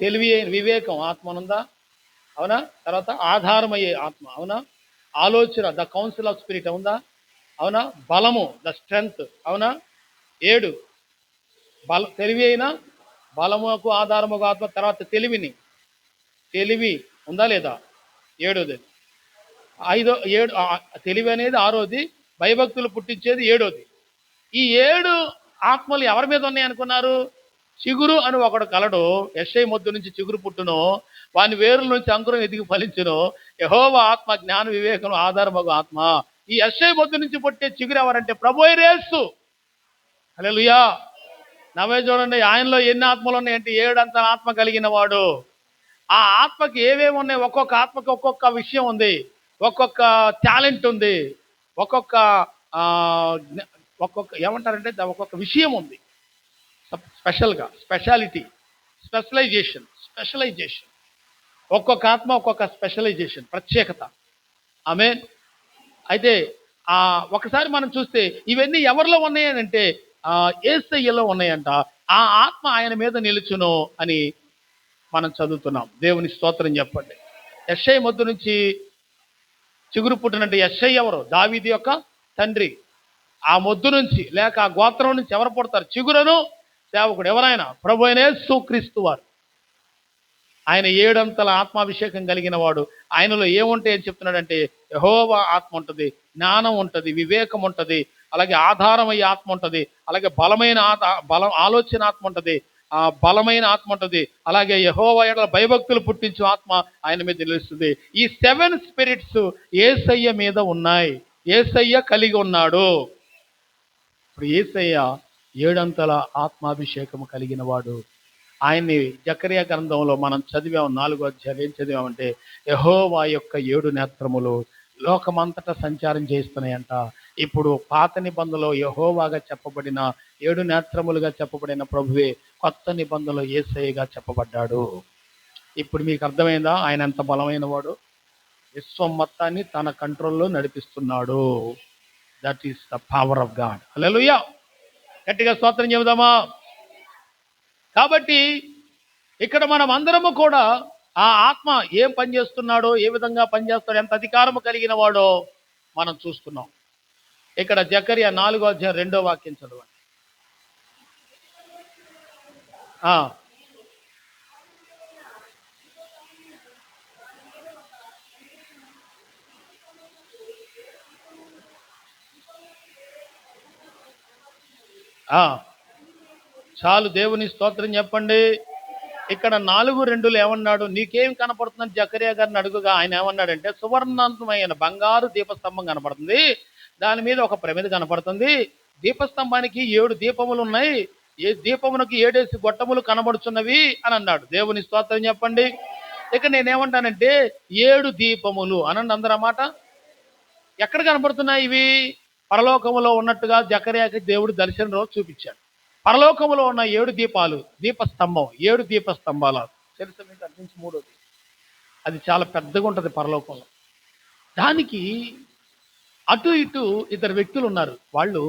తెలివి వివేకం ఆత్మ ఉందా? అవునా? తర్వాత ఆధారమయ్యే ఆత్మ, అవునా? ఆలోచన, ద కౌన్సిల్ ఆఫ్ స్పిరిట్ ఉందా? అవునా? బలము, ద స్ట్రెంగ్త్, అవునా? 7 తెలివి అయినా బలముకు ఆధారముగా ఆత్మ. తర్వాత తెలివిని తెలివి ఉందా లేదా? ఏడోది. తెలివి అనేది ఆరోది, భయభక్తులు పుట్టించేది ఏడోది. ఈ 7 ఆత్మలు ఎవరి మీద ఉన్నాయి అనుకున్నారు? చిగురు అని ఒకడు కలడు, యెషయా మొద్దు నుంచి చిగురు పుట్టును, వాని వేరుల నుంచి అంకురం ఎదిగి ఫలించును, యెహోవా ఆత్మ జ్ఞాన వివేకం ఆధారమగు ఆత్మ. ఈ యెషయా మొద్దు నుంచి పుట్టే చిగురు ఎవరంటే ప్రభువైన యేసు. హల్లెలూయా. నవ్వే చూడండి, ఆయనలో ఎన్ని ఆత్మలు ఉన్నాయంటే 7 అంతల ఆత్మ కలిగిన వాడు. ఆ ఆత్మకి ఏవేమి ఉన్నాయి? ఒక్కొక్క ఆత్మకి ఒక్కొక్క విషయం ఉంది, ఒక్కొక్క టాలెంట్ ఉంది, ఒక్కొక్క ఆ, ఒక్కొక్క ఏమంటారంటే ఒక్కొక్క విషయం ఉంది. స్పెషల్గా స్పెషాలిటీ, స్పెషలైజేషన్. ఒక్కొక్క ఆత్మ ఒక్కొక్క స్పెషలైజేషన్, ప్రత్యేకత. ఆమె అయితే ఒకసారి మనం చూస్తే ఇవన్నీ ఎవరిలో ఉన్నాయనంటే యేసయ్యలో ఉన్నాయంట. ఆ ఆత్మ ఆయన మీద నిలుచును అని మనం చదువుతున్నాం. దేవుని స్తోత్రం చెప్పండి. యెషయా మొద్దు నుంచి చిగురు పుట్టినట్టు యెషయా ఎవరు? దావీదు యొక్క తండ్రి. ఆ మొద్దు నుంచి లేక ఆ గోత్రం నుంచి ఎవరు పుడతారు? చిగురును సేవకుడు ఎవరైనా ప్రభువైన యేసుక్రీస్తు వారు. ఆయన 7 అంతల ఆత్మాభిషేకం కలిగిన వాడు. ఆయనలో ఏముంటాయి అని చెప్తున్నాడంటే యెహోవా ఆత్మ ఉంటుంది, జ్ఞానం ఉంటుంది, వివేకం ఉంటుంది, అలాగే ఆధారమయ్యే ఆత్మ ఉంటుంది, అలాగే బలమైన ఆలోచన ఆత్మ ఉంటుంది, ఆ బలమైన ఆత్మ ఉంటుంది, అలాగే యెహోవా ఎడల భయభక్తులు పుట్టించే ఆత్మ ఆయన మీద నిలుస్తుంది. ఈ 7 స్పిరిట్స్ యేసయ్య మీద ఉన్నాయి, యేసయ్య కలిగి ఉన్నాడు. ఇప్పుడు యేసయ్య 7 అంతల ఆత్మాభిషేకం కలిగిన వాడు. ఆయన్ని జకర్యా గ్రంథంలో మనం చదివాం, 4వ అధ్యాయం ఏం చదివామంటే యెహోవా యొక్క 7 నేత్రములు లోకమంతటా సంచారం చేస్తున్నాయంట. ఇప్పుడు పాత నిబంధనలో యెహోవాగా చెప్పబడిన 7 నేత్రములుగా చెప్పబడిన ప్రభువే కొత్త నిబంధనలో యేసయ్యగా చెప్పబడ్డాడు. ఇప్పుడు మీకు అర్థమైందా ఆయన ఎంత బలమైన వాడు? విశ్వం మొత్తాన్ని తన కంట్రోల్లో నడిపిస్తున్నాడు. That is the power of God. హల్లెలూయా. గట్టిగా స్తోత్రం చెబుదామా? కాబట్టి ఇక్కడ మనం అందరము కూడా ఆ ఆత్మ ఏం పని చేస్తున్నాడో, ఏ విధంగా పనిచేస్తాడో, ఎంత అధికారము కలిగిన వాడో మనం చూస్తున్నాం. ఇక్కడ జకర్యా 4వ అధ్యాయం 2వ వాక్యం చదవండి. చాలు, దేవుని స్తోత్రం చెప్పండి. ఇక్కడ 4:2 ఏమన్నాడు? నీకేం కనపడుతుందని జకర్యా గారిని అడుగుగా ఆయన ఏమన్నాడంటే సువర్ణవంతమైన బంగారు దీపస్తంభం కనపడుతుంది, దాని మీద ఒక ప్రమిద కనపడుతుంది, దీపస్తంభానికి 7 దీపములు ఉన్నాయి, ఏ దీపమునకి 7 గొట్టములు కనబడుచున్నవి అని అన్నాడు. దేవుని స్తోత్రం చెప్పండి. ఇక నేనేమంటానంటే 7 దీపములు అనండి అందరూ అన్నమాట. ఎక్కడ కనపడుతున్నాయి ఇవి? పరలోకములో ఉన్నట్టుగా జకర్యాకి దేవుడు దర్శనం రోజు చూపించాడు. పరలోకములో ఉన్న 7 దీపాలు, దీపస్తంభం, 7 దీపస్తంభాలు తెలుసు మీకు. అటు నుంచి 3వది, అది చాలా పెద్దగా ఉంటుంది పరలోకంలో. దానికి అటు ఇటు 2 వ్యక్తులు ఉన్నారు, వాళ్ళు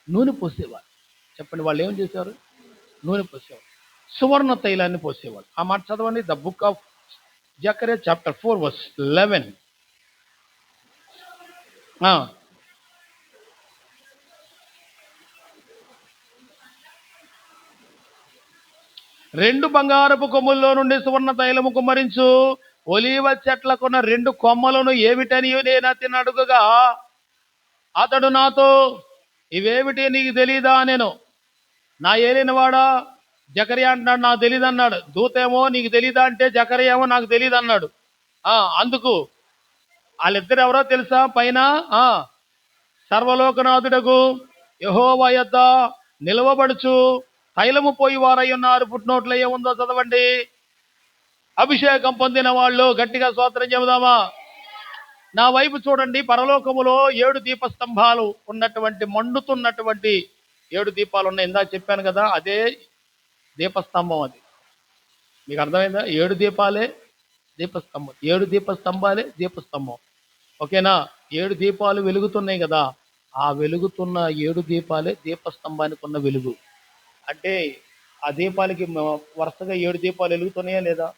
నూనె పోసేవారు. చెప్పండి, వాళ్ళు ఏం చేశారు? నూనె పోసేవారు, సువర్ణ తైలాన్ని పోసేవాళ్ళు. ఆ మాట చదవండి. ద బుక్ ఆఫ్ జకర్యా చాప్టర్ 4 verse 11. 2 బంగారపు కొమ్ముల్లో నుండి సువర్ణ తైలము కుమ్మరించు, ఒలీవ చెట్లకున్న 2 కొమ్మలను ఏమిటని నేను అతన్ని అడుగగా అతడు నాతో ఇవేమిటి నీకు తెలీదా? నేను నా ఏలినవాడా జకర్యా అంటున్నాడు, నాకు తెలీదు అన్నాడు. దూతేమో నీకు తెలీదా అంటే జకర్యా ఏమో నాకు తెలీదు అన్నాడు. అందుకు వాళ్ళిద్దరు ఎవరో తెలుసా? పైన సర్వలోకనాథుడగు యెహోవా యొద్ద నిలవబడుచు తైలము పోయి వారై ఉన్నారు. పుట్టినోట్లో ఏముందో చదవండి. అభిషేకం పొందిన వాళ్ళు. గట్టిగా స్తోత్రం చెబుదామా? నా వైపు చూడండి. పరలోకములో 7 దీపస్తంభాలు ఉన్నటువంటి, మండుతున్నటువంటి 7 దీపాలు ఉన్నాయి. ఇందా చెప్పాను కదా, అదే దీపస్తంభం. అది మీకు అర్థమైందా? 7 దీపాలే దీపస్తంభం, 7 దీపస్తంభాలే దీపస్తంభం. ఓకేనా? 7 దీపాలు వెలుగుతున్నాయి కదా, ఆ వెలుగుతున్న 7 దీపాలే దీపస్తంభానికి ఉన్న వెలుగు. అంటే ఆ దీపాలకి వరుసగా 7 దీపాలు వెలుగుతున్నాయా లేదా?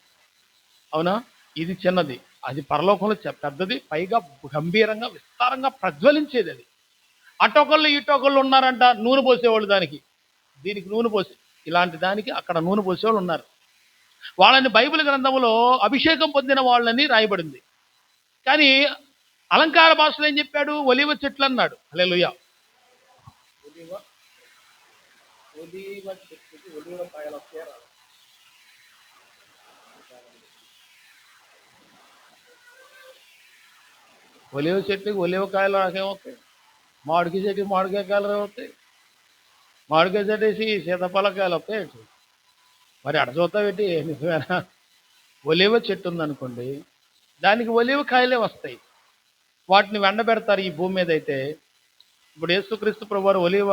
అవునా? ఇది చిన్నది, అది పరలోకంలో పెద్దది, పైగా గంభీరంగా విస్తారంగా ప్రజ్వలించేది. అది అటొకళ్ళు ఇటొకళ్ళు ఉన్నారంట, నూనె పోసేవాళ్ళు. దీనికి నూనె పోసే, ఇలాంటి దానికి అక్కడ నూనె పోసేవాళ్ళు ఉన్నారు. వాళ్ళని బైబిల్ గ్రంథంలో అభిషేకం పొందిన వాళ్ళని రాయబడింది. కానీ అలంకార భాషలో ఏం చెప్పాడు? ఒలివ చెట్లు అన్నాడు. హల్లెలూయా. ఒలివ ఒలివ చెట్టుకి ఒలివ కాయలు వస్తాయా రావా? ఒలివ చెట్టుకి ఒలివ కాయలు నాకేమవుతాయి? మామిడికాయ చెట్టుకి మామిడికాయ కాయలు అవుతాయి. మామిడికాయ చెట్టేసి సీతాఫలకాయలు వస్తాయి. మరి అడ చూస్తా పెట్టి నిజమేనా? ఒలివ చెట్టు ఉందనుకోండి, దానికి ఒలివ కాయలే వస్తాయి. వాటిని వెండబెడతారు ఈ భూమి మీద. అయితే ఇప్పుడు యేసుక్రీస్తు ప్రభువారు ఒలివ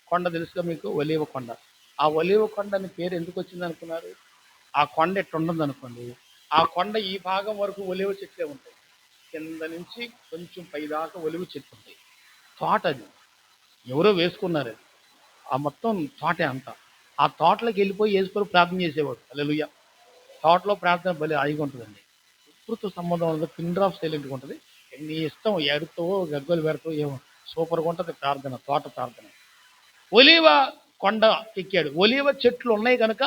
కొండ తెలుసుగా మీకు? ఒలివ కొండ. ఆ ఒలివ కొండ అని పేరు ఎందుకు వచ్చింది అనుకున్నారు? ఆ కొండ ఎట్టుంటుంది అనుకోండి, ఆ కొండ ఈ భాగం వరకు ఒలివ చెట్లే ఉంటాయి, కింద నుంచి కొంచెం పైదాకా ఒలివ చెట్లు ఉంటాయి. తోట అది ఎవరో వేసుకున్నారు. అది ఆ మొత్తం తోటే అంతా. ఆ తోటలోకి వెళ్ళిపోయి వేసుకొని ప్రార్థన చేసేవాడు. హల్లెలూయా. తోటలో ప్రార్థన బలి హాయిగా ఉంటుందండి. ప్రకృతితో సంబంధం ఉంటుంది. పిన్ డ్రాప్ సైలెంట్గా ఉంటుంది. నీ ఇష్టం, ఎడుతావో గగ్గలు పెడతావో ఏమో, సూపర్గా ఉంటుంది ప్రార్థన, తోట ప్రార్థన. ఒలివ కొండ ఎక్కాడు. ఒలివ చెట్లు ఉన్నాయి కనుక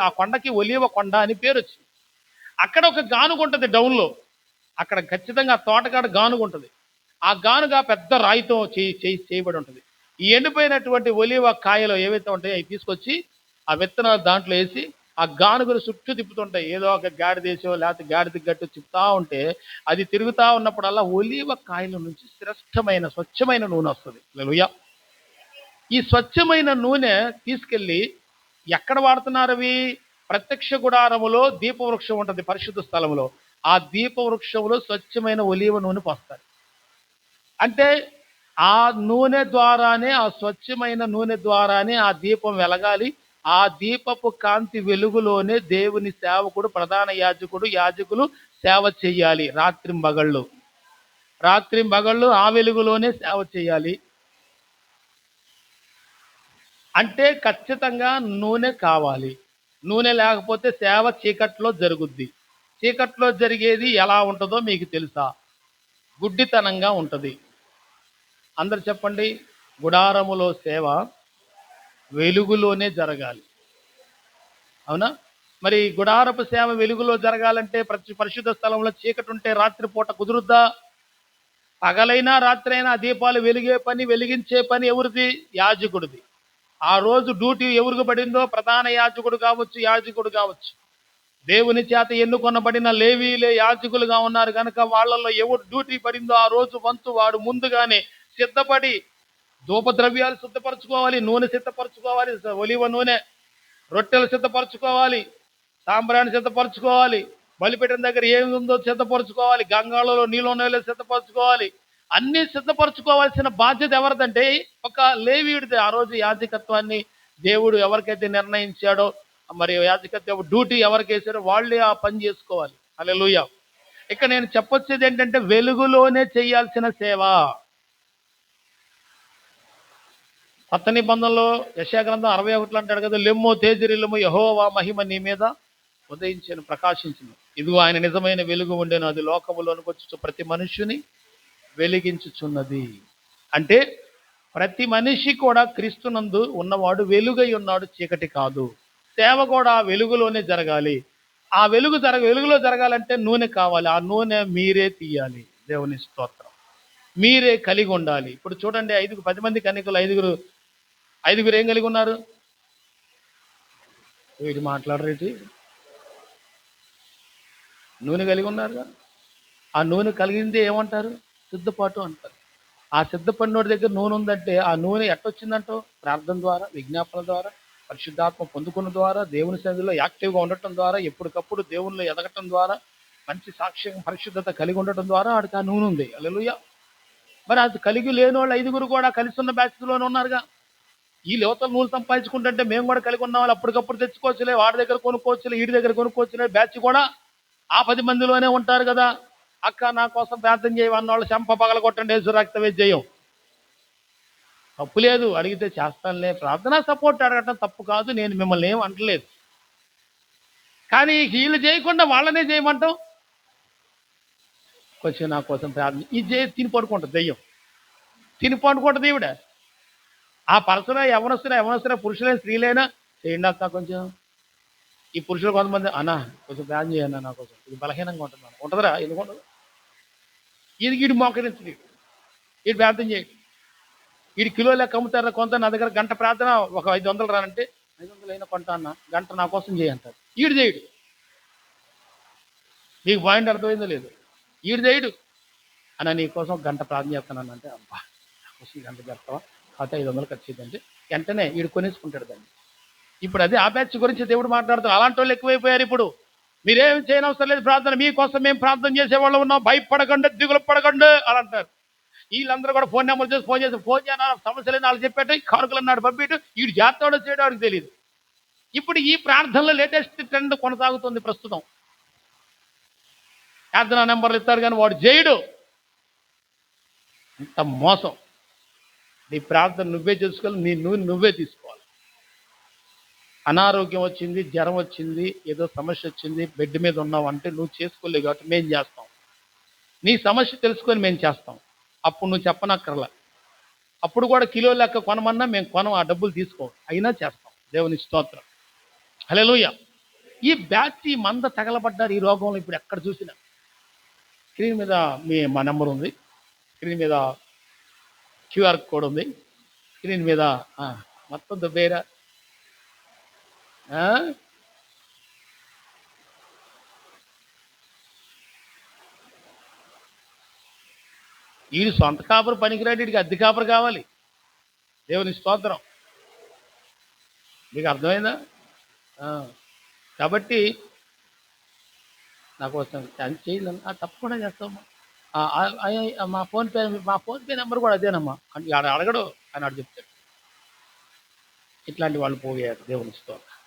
ఆ కొండకి ఒలివ కొండ అని పేరు వచ్చింది. అక్కడ ఒక గానుగ ఉంటుంది డౌన్లో. అక్కడ ఖచ్చితంగా ఆ తోటకాడ గానుగ ఉంటుంది. ఆ గానుగ పెద్ద రాయితో చేయబడి ఉంటుంది. ఈ ఎండిపోయినటువంటి ఒలివ కాయలు ఏవైతే ఉంటాయో అవి తీసుకొచ్చి ఆ విత్తనాలు దాంట్లో వేసి ఆ గానుగలు చుట్టూ తిప్పుతుంటాయి. ఏదో ఒక గాడిదేసో లేకపోతే గాడిద గట్టు తిప్పుతా ఉంటే అది తిరుగుతా ఉన్నప్పుడల్లా ఒలివ కాయల నుంచి శ్రేష్టమైన స్వచ్ఛమైన నూనె వస్తుంది. హల్లెలూయా. ఈ స్వచ్ఛమైన నూనె తీసుకెళ్ళి ఎక్కడ వాడుతున్నారు అవి? ప్రత్యక్ష గుడారములో దీపవృక్షం ఉంటుంది పరిశుద్ధ స్థలంలో. ఆ దీపవృక్షంలో స్వచ్ఛమైన ఒలీవ నూనె పోస్తారు. అంటే ఆ నూనె ద్వారానే, ఆ స్వచ్ఛమైన నూనె ద్వారానే ఆ దీపం వెలగాలి. ఆ దీపపు కాంతి వెలుగులోనే దేవుని సేవకుడు, ప్రధాన యాజకుడు, యాజకులు సేవ చెయ్యాలి. రాత్రింబగళ్ళు ఆ వెలుగులోనే సేవ చేయాలి. అంటే ఖచ్చితంగా నూనె కావాలి. నూనె లేకపోతే సేవ చీకట్లో జరుగుద్ది. చీకట్లో జరిగేది ఎలా ఉంటుందో మీకు తెలుసా? గుడ్డితనంగా ఉంటుంది. అందరు చెప్పండి, గుడారములో సేవ వెలుగులోనే జరగాలి. అవునా? మరి గుడారపు సేవ వెలుగులో జరగాలంటే పరిశుద్ధ స్థలంలో చీకటి ఉంటే రాత్రిపూట కుదురుద్దా? పగలైనా రాత్రైనా దీపాలు వెలిగే పని, వెలిగించే పని ఎవరిది? యాజకుడిది. ఆ రోజు డ్యూటీ ఎవరికి పడిందో, ప్రధాన యాజకుడు కావచ్చు, యాజకుడు కావచ్చు, దేవుని చేత ఎన్నుకొనబడిన లేవీలే యాజకులుగా ఉన్నారు కనుక వాళ్ళల్లో ఎవరు డ్యూటీ పడిందో ఆ రోజు వంతు వాడు ముందుగానే సిద్ధపడి ధూపద్రవ్యాలు సిద్ధపరచుకోవాలి, నూనె సిద్ధపరచుకోవాలి, ఒలివ నూనె, రొట్టెలు సిద్ధపరచుకోవాలి, సాంబ్రాన్ని సిద్ధపరచుకోవాలి, బలిపీఠం దగ్గర ఏమి ఉందో సిద్ధపరచుకోవాలి, గంగాళలో నీళ్ళు సిద్ధపరచుకోవాలి. అన్నీ సిద్ధపరచుకోవాల్సిన బాధ్యత ఎవరిదంటే ఒక లేవీయుడిది. ఆ రోజు యాజకత్వాన్ని దేవుడు ఎవరికైతే నిర్ణయించాడో, మరి యాజకత్వ డ్యూటీ ఎవరికి వేసారో వాళ్ళే ఆ పని చేసుకోవాలి. హల్లెలూయా. ఇక్కడ నేను చెప్పొచ్చేది ఏంటంటే వెలుగులోనే చేయాల్సిన సేవ. కొత్త నిబంధనలో యెషయా గ్రంథం 61 అంటాడు కదా, లెమ్మో తేజరిల్లము, యెహోవా మహిమ నీ మీద ఉదయించిన ప్రకాశించింది. ఇదిగో ఆయన నిజమైన వెలుగు ఉండేను, అది లోకములోనికి వచ్చి ప్రతి మనుష్యుని వెలిగించుచున్నది. అంటే ప్రతి మనిషి కూడా క్రీస్తునందు ఉన్నవాడు వెలుగై ఉన్నాడు, చీకటి కాదు. సేవ కూడా వెలుగులోనే జరగాలి. ఆ వెలుగులో జరగాలంటే నూనె కావాలి. ఆ నూనె మీరే తీయాలి. దేవుని స్తోత్రం. మీరే కలిగి ఉండాలి. ఇప్పుడు చూడండి, 10 మంది కన్యకలు, ఐదుగురు ఏం కలిగి ఉన్నారు? వీడు మాట్లాడరేటి? నూనె కలిగి ఉన్నారుగా. ఆ నూనె కలిగింది ఏమంటారు? సిద్ధపాటు అంటారు. ఆ సిద్ధపడినోడి దగ్గర నూనె ఉందంటే ఆ నూనె ఎట్టొచ్చిందంటో? ప్రార్థన ద్వారా, విజ్ఞాపన ద్వారా, పరిశుద్ధాత్మ పొందుకున్న ద్వారా, దేవుని సన్నిధిలో యాక్టివ్గా ఉండటం ద్వారా, ఎప్పటికప్పుడు దేవునిలో ఎదగటం ద్వారా, మంచి సాక్ష్యం, పరిశుద్ధత కలిగి ఉండటం ద్వారా ఆడికి ఆ నూనె ఉంది. హల్లెలూయా. మరి అది కలిగి లేని వాళ్ళు 5గురు కూడా కలిసి ఉన్న బ్యాచ్లోనే ఉన్నారుగా. ఈ యువతలు నూనె సంపాదించుకుంటుంటే మేము కూడా కలిగి ఉన్నాం, అప్పటికప్పుడు తెచ్చుకోవచ్చులే, వాడి దగ్గర కొనుక్కోవచ్చులే, వీడి దగ్గర కొనుక్కోవచ్చులే, బ్యాచ్ కూడా ఆ 10 మందిలోనే ఉంటారు కదా. అక్క నా కోసం ప్రార్థన చేయమన్న వాళ్ళు చెంప పగల కొట్టండి, యేసు రక్తమే జయం. తప్పు లేదు, అడిగితే చేస్తానులే. ప్రార్థన సపోర్ట్ అడగటం తప్పు కాదు, నేను మిమ్మల్ని ఏం అంటలేదు. కానీ వీళ్ళు చేయకుండా వాళ్ళనే చేయమంటాం. కొంచెం నా కోసం ప్రార్థన, ఇది తిని పడుకుంటుంది దెయ్యం, తిని పడుకుంటుంది ఈవిడ. ఆ పర్సన ఎవరొస్తున్నా పురుషులైనా స్త్రీలైనా, చేయండి అక్క కొంచెం, ఈ పురుషులు కొంతమంది అన్నా కొంచెం బ్యాన్ చేయన్నా నా కోసం, ఇది బలహీనంగా ఉంటున్నాను. ఉంటుందిరా, ఎందుకు ఉండదు? వీడి మోకరించడు, వీడు ప్రార్థన చేయడు. వీడి కిలో లెక్క అమ్ముతారా కొంత, నా దగ్గర గంట ప్రార్థన ఒక 500 రానంటే 500 అయినా కొంటా అన్న, గంట నా కోసం చేయంటారు. ఈడు చేయడు. నీకు పాయింట్ అర్థమైందో లేదు? ఈడు చేయడు. అన్న నీ కోసం గంట ప్రార్థన చేస్తానని అంటే, అబ్బా నా కోసం గంట చేస్తావా, కాకపోతే 500 ఖర్చు చేద్దంటే వెంటనే వీడు కొనేసుకుంటాడు దాన్ని. ఇప్పుడు అదే ఆ బ్యాచ్ గురించి దేవుడు మాట్లాడుతారు. అలాంటి వాళ్ళు ఎక్కువైపోయారు ఇప్పుడు. మీరేం చేయనవసరం లేదు ప్రార్థన, మీకోసం మేము ప్రార్థన చేసేవాళ్ళు ఉన్నాం, భయపడకండి, దిగులు పడకండి అని అంటారు. వీళ్ళందరూ కూడా ఫోన్ నెంబర్ చేసి ఫోన్ చేయనా, సమస్యలు వాళ్ళు చెప్పేట కానుకలు అన్నాడు పంపిట్టు, వీడు చేస్తాడో చేయడో వాడికి తెలియదు. ఇప్పుడు ఈ ప్రార్థనలో లేటెస్ట్ ట్రెండ్ కొనసాగుతుంది ప్రస్తుతం. ప్రార్థన నెంబర్లు ఇస్తారు కానీ వాడు చేయడు. అంత మోసం. నీ ప్రార్థన నువ్వే చేసుకోవాలి, నీ నువ్వే తీసుకోవాలి. అనారోగ్యం వచ్చింది, జ్వరం వచ్చింది, ఏదో సమస్య వచ్చింది, బెడ్ మీద ఉన్నావు అంటే నువ్వు చేసుకోలేవు కాబట్టి మేము చేస్తాం. నీ సమస్య తెలుసుకొని మేము చేస్తాం. అప్పుడు నువ్వు చెప్పనక్కర్లా. అప్పుడు కూడా కిలో లెక్క కొనమన్నా మేము కొనం, ఆ డబ్బులు తీసుకోం, అయినా చేస్తాం. దేవుని స్తోత్రం, హల్లెలూయా. ఈ బ్యాచ్ ఈ మంద తగలబడ్డారు ఈ రోగంలో. ఇప్పుడు ఎక్కడ చూసినా స్క్రీన్ మీద మా నెంబర్ ఉంది, స్క్రీన్ మీద క్యూఆర్ కోడ్ ఉంది, స్క్రీన్ మీద మొత్తం దుబ్బేరా. వీడి సొంత కాపురు పనికిరాడు, వీడికి అద్దె కాపురు కావాలి. దేవుని స్తోత్రం, మీకు అర్థమైందా? కాబట్టి నాకు వస్తాను చేయాలి, తప్పకుండా చేస్తామమ్మా. మా ఫోన్పే నెంబర్ కూడా అదేనమ్మా అని అడగడు అని అడు చెప్తాడు. ఇట్లాంటి వాళ్ళు పోయారు. దేవుని స్తోత్రం,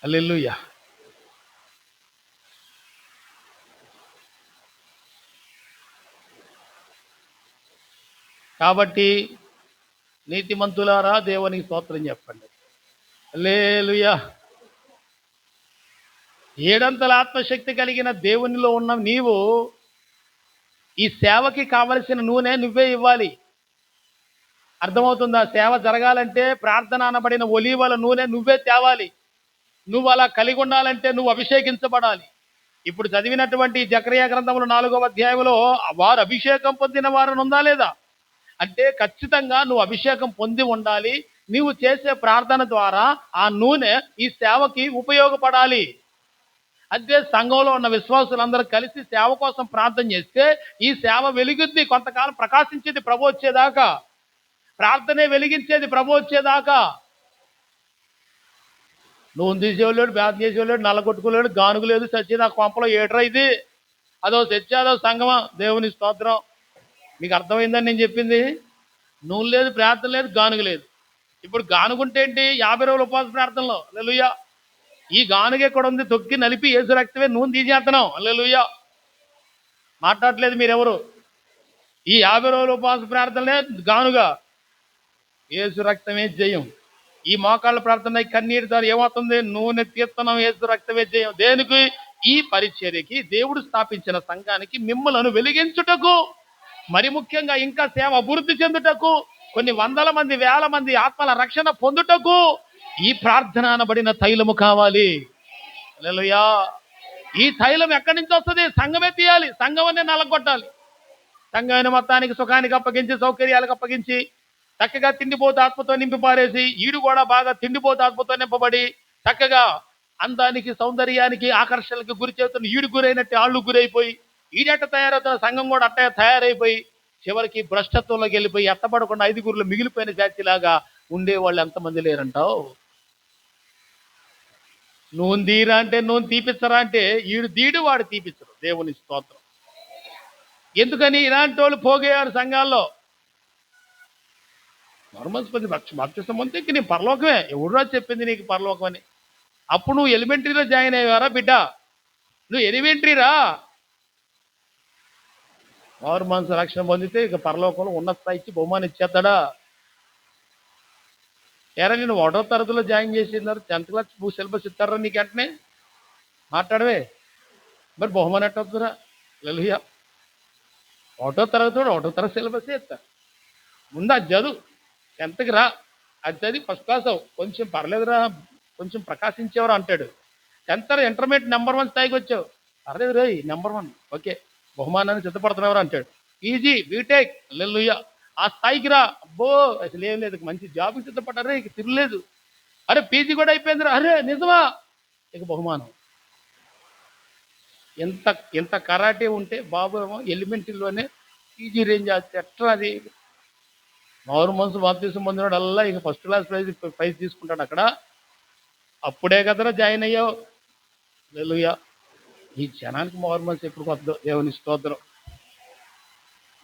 హల్లెలూయా. కాబట్టి నీతిమంతులారా దేవునికి స్తోత్రం చెప్పండి, హల్లెలూయా. ఏడంతల ఆత్మశక్తి కలిగిన దేవునిలో ఉన్న నీవు ఈ సేవకి కావలసిన నూనె నువ్వే ఇవ్వాలి. అర్థమవుతుందా? సేవ జరగాలంటే ప్రార్థన అనబడిన ఒలీవల నూనె నువ్వే తేవాలి. నువ్వు అలా కలిగి ఉండాలంటే నువ్వు అభిషేకించబడాలి. ఇప్పుడు చదివినటువంటి జకరియా గ్రంథములు 4వ అధ్యాయంలో వారు అభిషేకం పొందిన వారు ఉందా లేదా అంటే ఖచ్చితంగా నువ్వు అభిషేకం పొంది ఉండాలి. నీవు చేసే ప్రార్థన ద్వారా ఆ నూనె ఈ సేవకి ఉపయోగపడాలి. అదే సంఘంలో ఉన్న విశ్వాసులందరూ కలిసి సేవ కోసం ప్రార్థన చేస్తే ఈ సేవ వెలుగుద్ది, కొంతకాలం ప్రకాశించేది ప్రభు వచ్చేదాకా. ప్రార్థనే వెలిగించేది ప్రభు వచ్చేదాకా. నువ్వు తీసేవాళ్ళు, ప్రార్థన చేసేవాళ్ళు, నల్లగొట్టుకోలేడు, గానుగు లేదు, చచ్చేది ఆ కొంపలో ఏట్రా ఇది, అదో చచ్చేదో సంగమా. దేవుని స్తోత్రం, మీకు అర్థమైందని నేను చెప్పింది. నూనె లేదు, ప్రార్థన లేదు, గానుగు లేదు. ఇప్పుడు గానుగుంటే ఏంటి? 50 రోజుల ఉపవాస ప్రార్థనలో. హల్లెలూయా. ఈ గానుగ ఎక్కడ ఉంది? తొక్కి నలిపి యేసు రక్తమే నూనె తీసేస్తున్నాం. హల్లెలూయా. మాట్లాడలేదు మీరెవరు. ఈ 50 రోజుల ఉపవాస ప్రార్థనలే గానుగా, యేసు రక్తమే జయం. ఈ మోకాళ్ళ ప్రార్థన కన్నీరు ద్వారా ఏమవుతుంది? నూనె తీస్తున్నాం, యేసు రక్తమే జయం. దేనికి? ఈ పరిచర్యకి, దేవుడు స్థాపించిన సంఘానికి మిమ్మలను వెలిగించుటకు, మరి ముఖ్యంగా ఇంకా సేవ అభివృద్ధి చెందుటకు, కొన్ని వందల మంది, వేల మంది ఆత్మల రక్షణ పొందుటకు ఈ ప్రార్థన అనబడిన తైలము కావాలి. హల్లెలూయా. ఈ తైలం ఎక్కడి నుంచి వస్తుంది? సంఘమే తీయాలి, సంఘమనే నలగొట్టాలి. సంఘమైన మొత్తానికి సుఖానికి అప్పగించి, సౌకర్యాలకు అప్పగించి, చక్కగా తిండిపోతు ఆత్మతో నింపి పారేసి, ఈడు కూడా బాగా తిండిపోతు ఆత్మతో నింపబడి చక్కగా అందానికి, సౌందర్యానికి, ఆకర్షణలకు గురి చేస్తున్న ఈడు గురైనట్టు ఆళ్ళు గురైపోయి, ఈడెట్ట తయారవుతున్న సంఘం కూడా అట్ట తయారైపోయి చివరికి భ్రష్టత్వంలోకి వెళ్ళిపోయి ఎత్తపడకుండా 5గురులు మిగిలిపోయిన జాతిలాగా ఉండేవాళ్ళు ఎంతమంది లేరంటావు? నూనె తీరా అంటే నూనె తీపిచ్చరా అంటే ఈడు తీడు, వాడు తీపిచ్చరు. దేవుని స్తోత్రం. ఎందుకని ఇలాంటి వాళ్ళు పోగేయారు సంఘాల్లో. నార్మల్స్ బాప్తిసం పొందితే ఇంక నీ పరలోకమే. ఎవడో చెప్పింది నీకు పరలోకం అని? అప్పుడు నువ్వు ఎలిమెంటరీలో జాయిన్ అయ్యారా బిడ్డ? నువ్వు ఎలిమెంటరీరా. నార్మల్స్ రక్షణ పొందితే ఇక పరలోకంలో ఉన్నత స్థాయి ఇచ్చి బహుమానం ఇచ్చేస్తాడా? ఏరా నేను 1వ తరగతిలో జాయిన్ చేసినారు, 10th క్లాస్ సిలబస్ ఇస్తారా నీకు? వెంటనే మాట్లాడవే, మరి బహుమానం ఎట్టవుతుందిరా? హల్లెలూయా. 1వ తరగతి 1వ తరగతి సిలబసే ఇస్తారు. ముందు అది చదువు, 10థ్కి రా, అది చదివి ఫస్ట్ క్లాస్ అవు, కొంచెం పర్లేదురా, కొంచెం ప్రకాశించేవారు అంటాడు. 10th ఇంటర్మీడియట్ నెంబర్ 1 స్థాయికి వచ్చావు. అరే రేయ్ నెంబర్ 1 ఓకే, బహుమానాన్ని సిద్ధపడుతున్నావు అంటాడు. ఈజీ బీటెక్ హల్లెలూయా, ఆ స్థాయికి రా. అబ్బో అసలు ఏం లేదు, మంచి జాబ్కి సిద్ధపడ్డారే, ఇక తిరగలేదు. అరే పీజీ కూడా అయిపోయిందిరా, అరే నిజమా, ఇక బహుమానం. ఎంత ఎంత కరాటే ఉంటే బాబు ఏమో ఎలిమెంటరీలోనే పీజీ రేంజ్ ఎట్లా అది. మారు మనసు బాప్తీసం పొందినాడు అల్లా ఇక ఫస్ట్ క్లాస్ ప్రైజ్ తీసుకుంటాడు అక్కడ. అప్పుడే కదరా జాయిన్ అయ్యావు. హల్లెలూయా. ఈ జనానికి మారు మనసు ఎప్పుడు కొద్దో, దేవుని స్తోత్రం.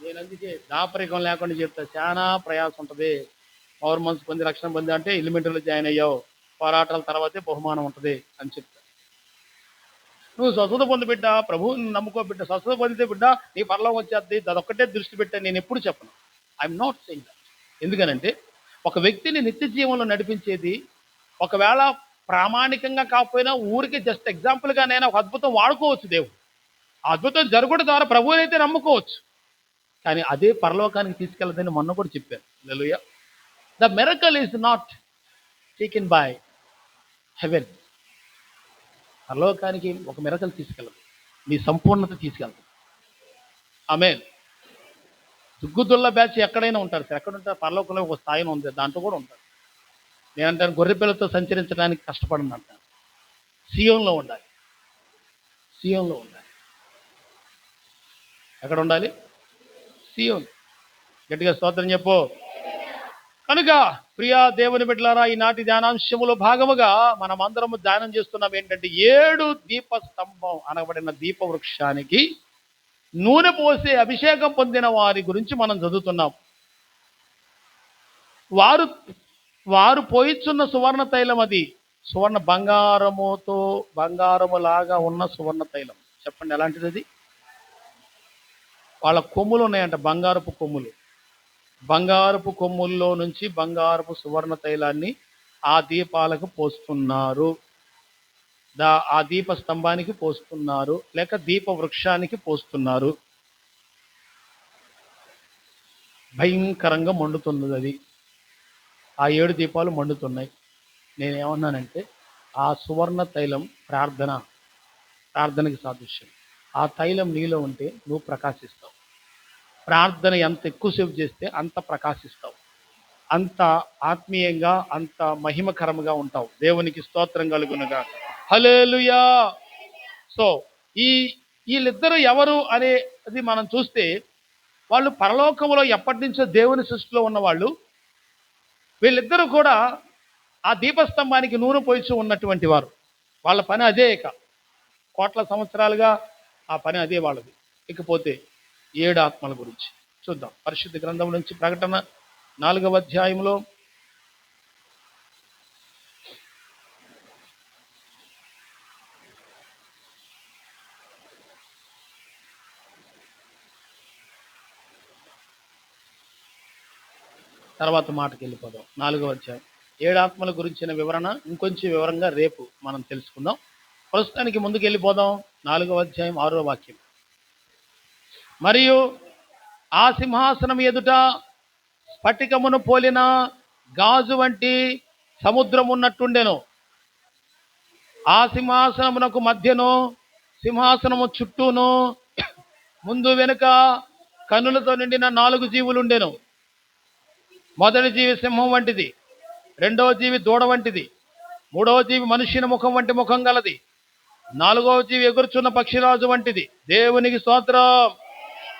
నేను అందుకే దాపరికం లేకుండా చెప్తా, చాలా ప్రయాసం ఉంటుంది. మారు మనసు పొంది రక్షణ పొంది అంటే ఎలిమెంటరీలో జాయిన్ అయ్యావు, పోరాటాల తర్వాతే బహుమానం ఉంటుంది అని చెప్తా. నువ్వు స్వస్థత పొంది బిడ్డ, ప్రభువుని నమ్ముకో బిడ్డ, స్వస్థత పొందితే బిడ్డ నీ పరలోకం వచ్చేది, అదొక్కటే దృష్టి పెట్టా నేను ఎప్పుడు చెప్పను. I'm not saying that. ఎందుకనంటే ఒక వ్యక్తిని నిత్య జీవంలో నడిపించేది, ఒకవేళ ప్రామాణికంగా కాకపోయినా ఊరికి జస్ట్ ఎగ్జాంపుల్గా నేను ఒక అద్భుతం వాడుకోవచ్చు. దేవుడు ఆ అద్భుతం జరుగుడు ద్వారా ప్రభువునైతే నమ్ముకోవచ్చు, కానీ అదే పరలోకానికి తీసుకెళ్ళదని మొన్న కూడా చెప్పాను. హల్లెలూయా. The miracle is not taken by heaven. పరలోకానికి ఒక మిరకల్ తీసుకెళ్ళదు, నీ సంపూర్ణత తీసుకెళ్తుంది. ఆమేన్. దుగ్గుదుల్ల బ్యాచ్ ఎక్కడైనా ఉంటారు సార్, ఎక్కడ ఉంటారు, పరలోకంలో ఒక స్థాయిని ఉంది, దాంట్లో కూడా ఉంటారు. నేనంటాను గొర్రెపిల్లతో సంచరించడానికి కష్టపడండి అంటాను. సియోన్లో ఉండాలి, సియోన్లో ఉండాలి. ఎక్కడ ఉండాలి? సియోన్. గట్టిగా స్తోత్రం చెప్పు. కనుక ప్రియా దేవుని బిడ్డలారా, ఈనాటి ధ్యానాంశములో భాగముగా మనం అందరము ధ్యానం చేస్తున్నాం ఏంటంటే 7 దీపస్తంభం అనబడిన దీప వృక్షానికి నూనె పోసే అభిషేకం పొందిన వారి గురించి మనం చదువుతున్నాం. వారు పోయిచున్న సువర్ణ తైలం, అది సువర్ణ బంగారము లాగా ఉన్న సువర్ణ తైలం. చెప్పండి ఎలాంటిది అది? వాళ్ళ కొమ్ములు ఉన్నాయంట, బంగారపు కొమ్ములు. బంగారపు కొమ్ముల్లో నుంచి బంగారపు సువర్ణ తైలాన్ని ఆ దీపాలకు పోస్తున్నారు, ఆ దీప స్తంభానికి పోస్తున్నారు, లేక దీప వృక్షానికి పోస్తున్నారు. భయంకరంగా మండుతున్నది అది. ఆ 7 దీపాలు మండుతున్నాయి. నేనేమన్నానంటే ఆ సువర్ణ తైలం ప్రార్థనకి సాదృశ్యం. ఆ తైలం నీలో ఉంటే నువ్వు ప్రకాశిస్తావు. ప్రార్థన ఎంత ఎక్కువసేపు చేస్తే అంత ప్రకాశిస్తావు, అంత ఆత్మీయంగా, అంత మహిమకరంగా ఉంటావు. దేవునికి స్తోత్రం కలుగునుగా. హల్లెలూయా. సో వీళ్ళిద్దరూ ఎవరు అనేది మనం చూస్తే, వాళ్ళు పరలోకంలో ఎప్పటి నుంచో దేవుని సృష్టిలో ఉన్నవాళ్ళు. వీళ్ళిద్దరూ కూడా ఆ దీపస్తంభానికి నూనె పోయిచు ఉన్నటువంటి వారు. వాళ్ళ పని అదే, ఇక కోట్ల సంవత్సరాలుగా ఆ పని అదే వాళ్ళది. ఇకపోతే 7 ఆత్మల గురించి చూద్దాం. పరిశుద్ధ గ్రంథం నుంచి ప్రకటన 4వ అధ్యాయంలో తర్వాత మాటకి వెళ్ళిపోదాం. 4వ అధ్యాయం 7 ఆత్మల గురించిన వివరణ ఇంకొంచెం వివరంగా రేపు మనం తెలుసుకుందాం. ప్రస్తుతానికి ముందుకు వెళ్ళిపోదాం. 4వ అధ్యాయం 6వ వాక్యం. మరియు ఆ సింహాసనం ఎదుట స్ఫటికమును పోలిన గాజు వంటి సముద్రం ఉన్నట్టుండెను. ఆ సింహాసనమునకు మధ్యను, సింహాసనము చుట్టూను, ముందు వెనుక కన్నులతో నిండిన 4 జీవులుండెను. మొదటి జీవి సింహం వంటిది, రెండవ జీవి దూడ వంటిది, మూడవ జీవి మనుష్యుని ముఖం వంటి ముఖం గలది, 4వ జీవి ఎగురుచున్న పక్షిరాజు వంటిది. దేవునికి స్తోత్రం.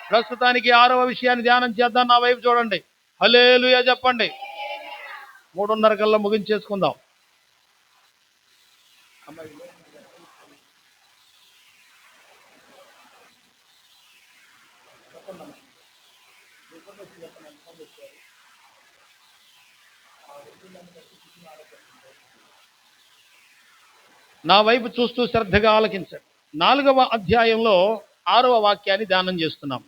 ప్రస్తుతానికి 6వ విషయాన్ని ధ్యానం చేద్దాం. నా వైపు చూడండి. హల్లెలూయా చెప్పండి. 3:30 కల్లా ముగించేసుకుందాం. నా వైపు చూస్తూ శ్రద్ధగా ఆలకించండి. 4వ అధ్యాయంలో 6వ వాక్యాన్ని ధ్యానం చేస్తున్నాం.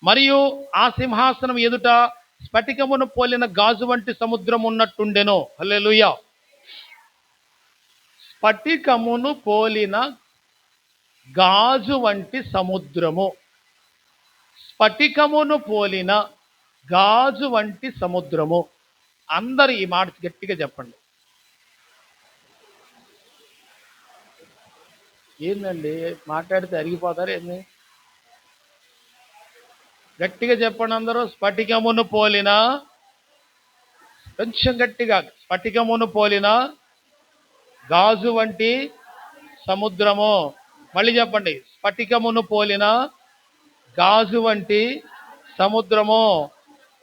మరియు ఆ సింహాసనం ఎదుట స్ఫటికమును పోలిన గాజు వంటి సముద్రం ఉన్నట్టుండెను. హల్లెలూయా. స్ఫటికమును పోలిన గాజు వంటి సముద్రము. స్ఫటికమును పోలిన గాజు వంటి సముద్రము. అందరూ ఈ మాట గట్టిగా చెప్పండి. ఏందండి మాట్లాడితే అరిగిపోతారు ఏంది? గట్టిగా చెప్పండి అందరూ. స్ఫటికమును పోలిన, కొంచెం గట్టిగా, స్ఫటికమును పోలిన గాజు వంటి సముద్రము. మళ్ళీ చెప్పండి. స్ఫటికమును పోలిన గాజు వంటి సముద్రము,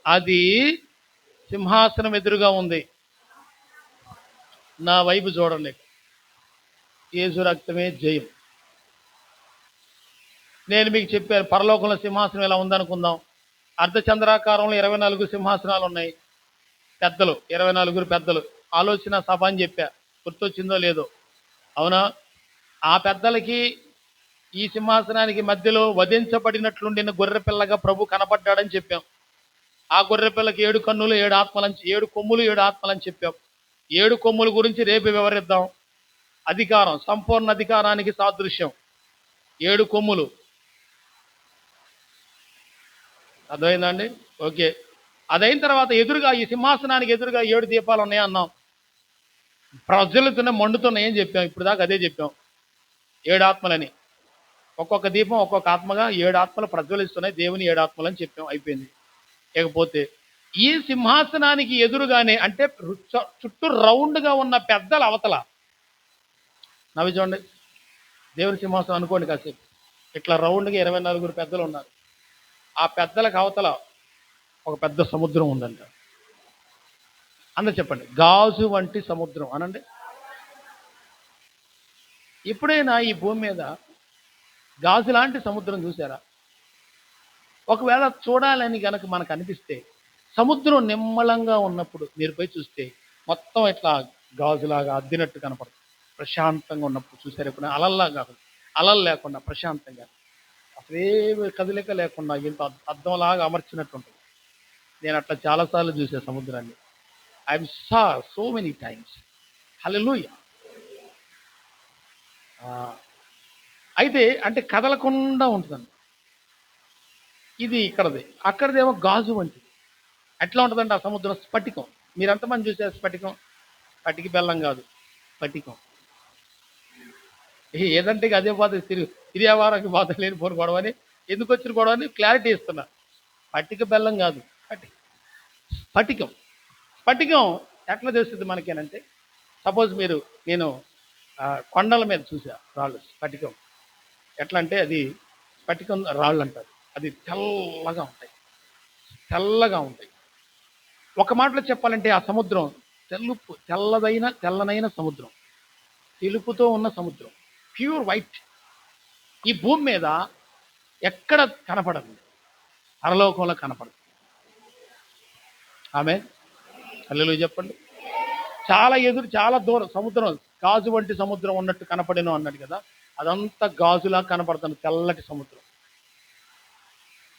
అది సింహాసనం ఎదురుగా ఉంది. నా వైపు చూడండి. యేసు రక్తమే జయం. నేను మీకు చెప్పాను, పరలోకంలో సింహాసనం ఎలా ఉందనుకుందాం. అర్ధచంద్రాకారంలో 24 సింహాసనాలు ఉన్నాయి. పెద్దలు, 24 పెద్దలు. ఆలోచన సభ అని చెప్పా, గుర్తొచ్చిందో లేదో? అవునా? ఆ పెద్దలకి ఈ సింహాసనానికి మధ్యలో వధించబడినట్లుండిన గొర్రె పిల్లగా ప్రభు కనపడ్డాడని చెప్పాం. ఆ గొర్రె పిల్లకి 7 కన్నులు 7 ఆత్మలని, 7 కొమ్ములు 7 ఆత్మలని చెప్పాం. 7 కొమ్ముల గురించి రేపు వివరిద్దాం. అధికారం, సంపూర్ణ అధికారానికి సాదృశ్యం 7 కొమ్ములు. అర్థమైందండి? ఓకే. అదైన తర్వాత ఎదురుగా, ఈ సింహాసనానికి ఎదురుగా 7 దీపాలు ఉన్నాయి అన్నాం. ప్రజ్వలుతున్న మండుతున్నాయని చెప్పాం. ఇప్పుడు దాకా అదే చెప్పాం, 7 ఆత్మలని. ఒక్కొక్క దీపం ఒక్కొక్క ఆత్మగా 7 ఆత్మలు ప్రజ్వలిస్తున్నాయి. దేవుని 7 ఆత్మలని చెప్పాం, అయిపోయింది. ఇకపోతే ఈ సింహాసనానికి ఎదురుగానే, అంటే చుట్టూ రౌండ్గా ఉన్న పెద్దల అవతల, నవ్వి చూడండి. దేవుని సింహాసనం అనుకోండి కాసేపు. ఇట్లా రౌండ్గా 24 పెద్దలు ఉన్నారు. ఆ పెద్దలకు అవతల ఒక పెద్ద సముద్రం ఉందంట. అందరు చెప్పండి, గాజు వంటి సముద్రం అనండి. ఎప్పుడైనా ఈ భూమి మీద గాజు లాంటి సముద్రం చూసారా? ఒకవేళ చూడాలని గనక మనకు అనిపిస్తే, సముద్రం నిమ్మలంగా ఉన్నప్పుడు మీరు పోయి చూస్తే మొత్తం ఇట్లా గాజులాగా అద్దినట్టు కనపడుతుంది. ప్రశాంతంగా ఉన్నప్పుడు చూసారు ఎప్పుడైనా? అలల్లా కాకుండా, అలలు లేకుండా ప్రశాంతంగా, అసలేమి కదలిక లేకుండా ఇంత అద్దంలాగా అమర్చినట్టు ఉంటుంది. నేను అట్లా చాలాసార్లు చూసే సముద్రాన్ని. I am saw so many times. హల్లెలూయా. అయితే అంటే కదలకుండా ఉంటుందండి. ఇది ఇక్కడది, అక్కడదేమో గాజు వంటిది. ఎట్లా ఉంటుందంటే ఆ సముద్రం స్ఫటికం. మీరు ఎంతమంది చూసారు స్ఫటికం? పటికి బెల్లం కాదు, స్ఫటికం. ఏదంటే ఇక అదే బాధ, తిరిగే వారానికి బాధ లేని పోని గొడవ అని, ఎందుకు వచ్చిన గొడవ అని క్లారిటీ ఇస్తున్నా. పట్టిక బెల్లం కాదు, స్ఫటికం. స్ఫటికం ఎట్లా తెలుస్తుంది మనకేనంటే, సపోజ్ నేను కొండల మీద చూసా రాళ్ళు, స్ఫటికం. ఎట్లా అంటే అది స్ఫటికం రాళ్ళు అంటారు. అది తెల్లగా ఉంటాయి, తెల్లగా ఉంటాయి. ఒక మాటలో చెప్పాలంటే ఆ సముద్రం తెల్లనైన సముద్రం, తెలుపుతో ఉన్న సముద్రం, ప్యూర్ వైట్. ఈ భూమి మీద ఎక్కడ కనపడదు, పరలోకంలో కనపడదు. ఆమె హల్లెలూయా చెప్పండి. చాలా దూరం సముద్రం, గాజు వంటి సముద్రం ఉన్నట్టు కనపడేను అన్నాడు కదా. అదంతా గాజులా కనపడుతుంది, తెల్లటి సముద్రం.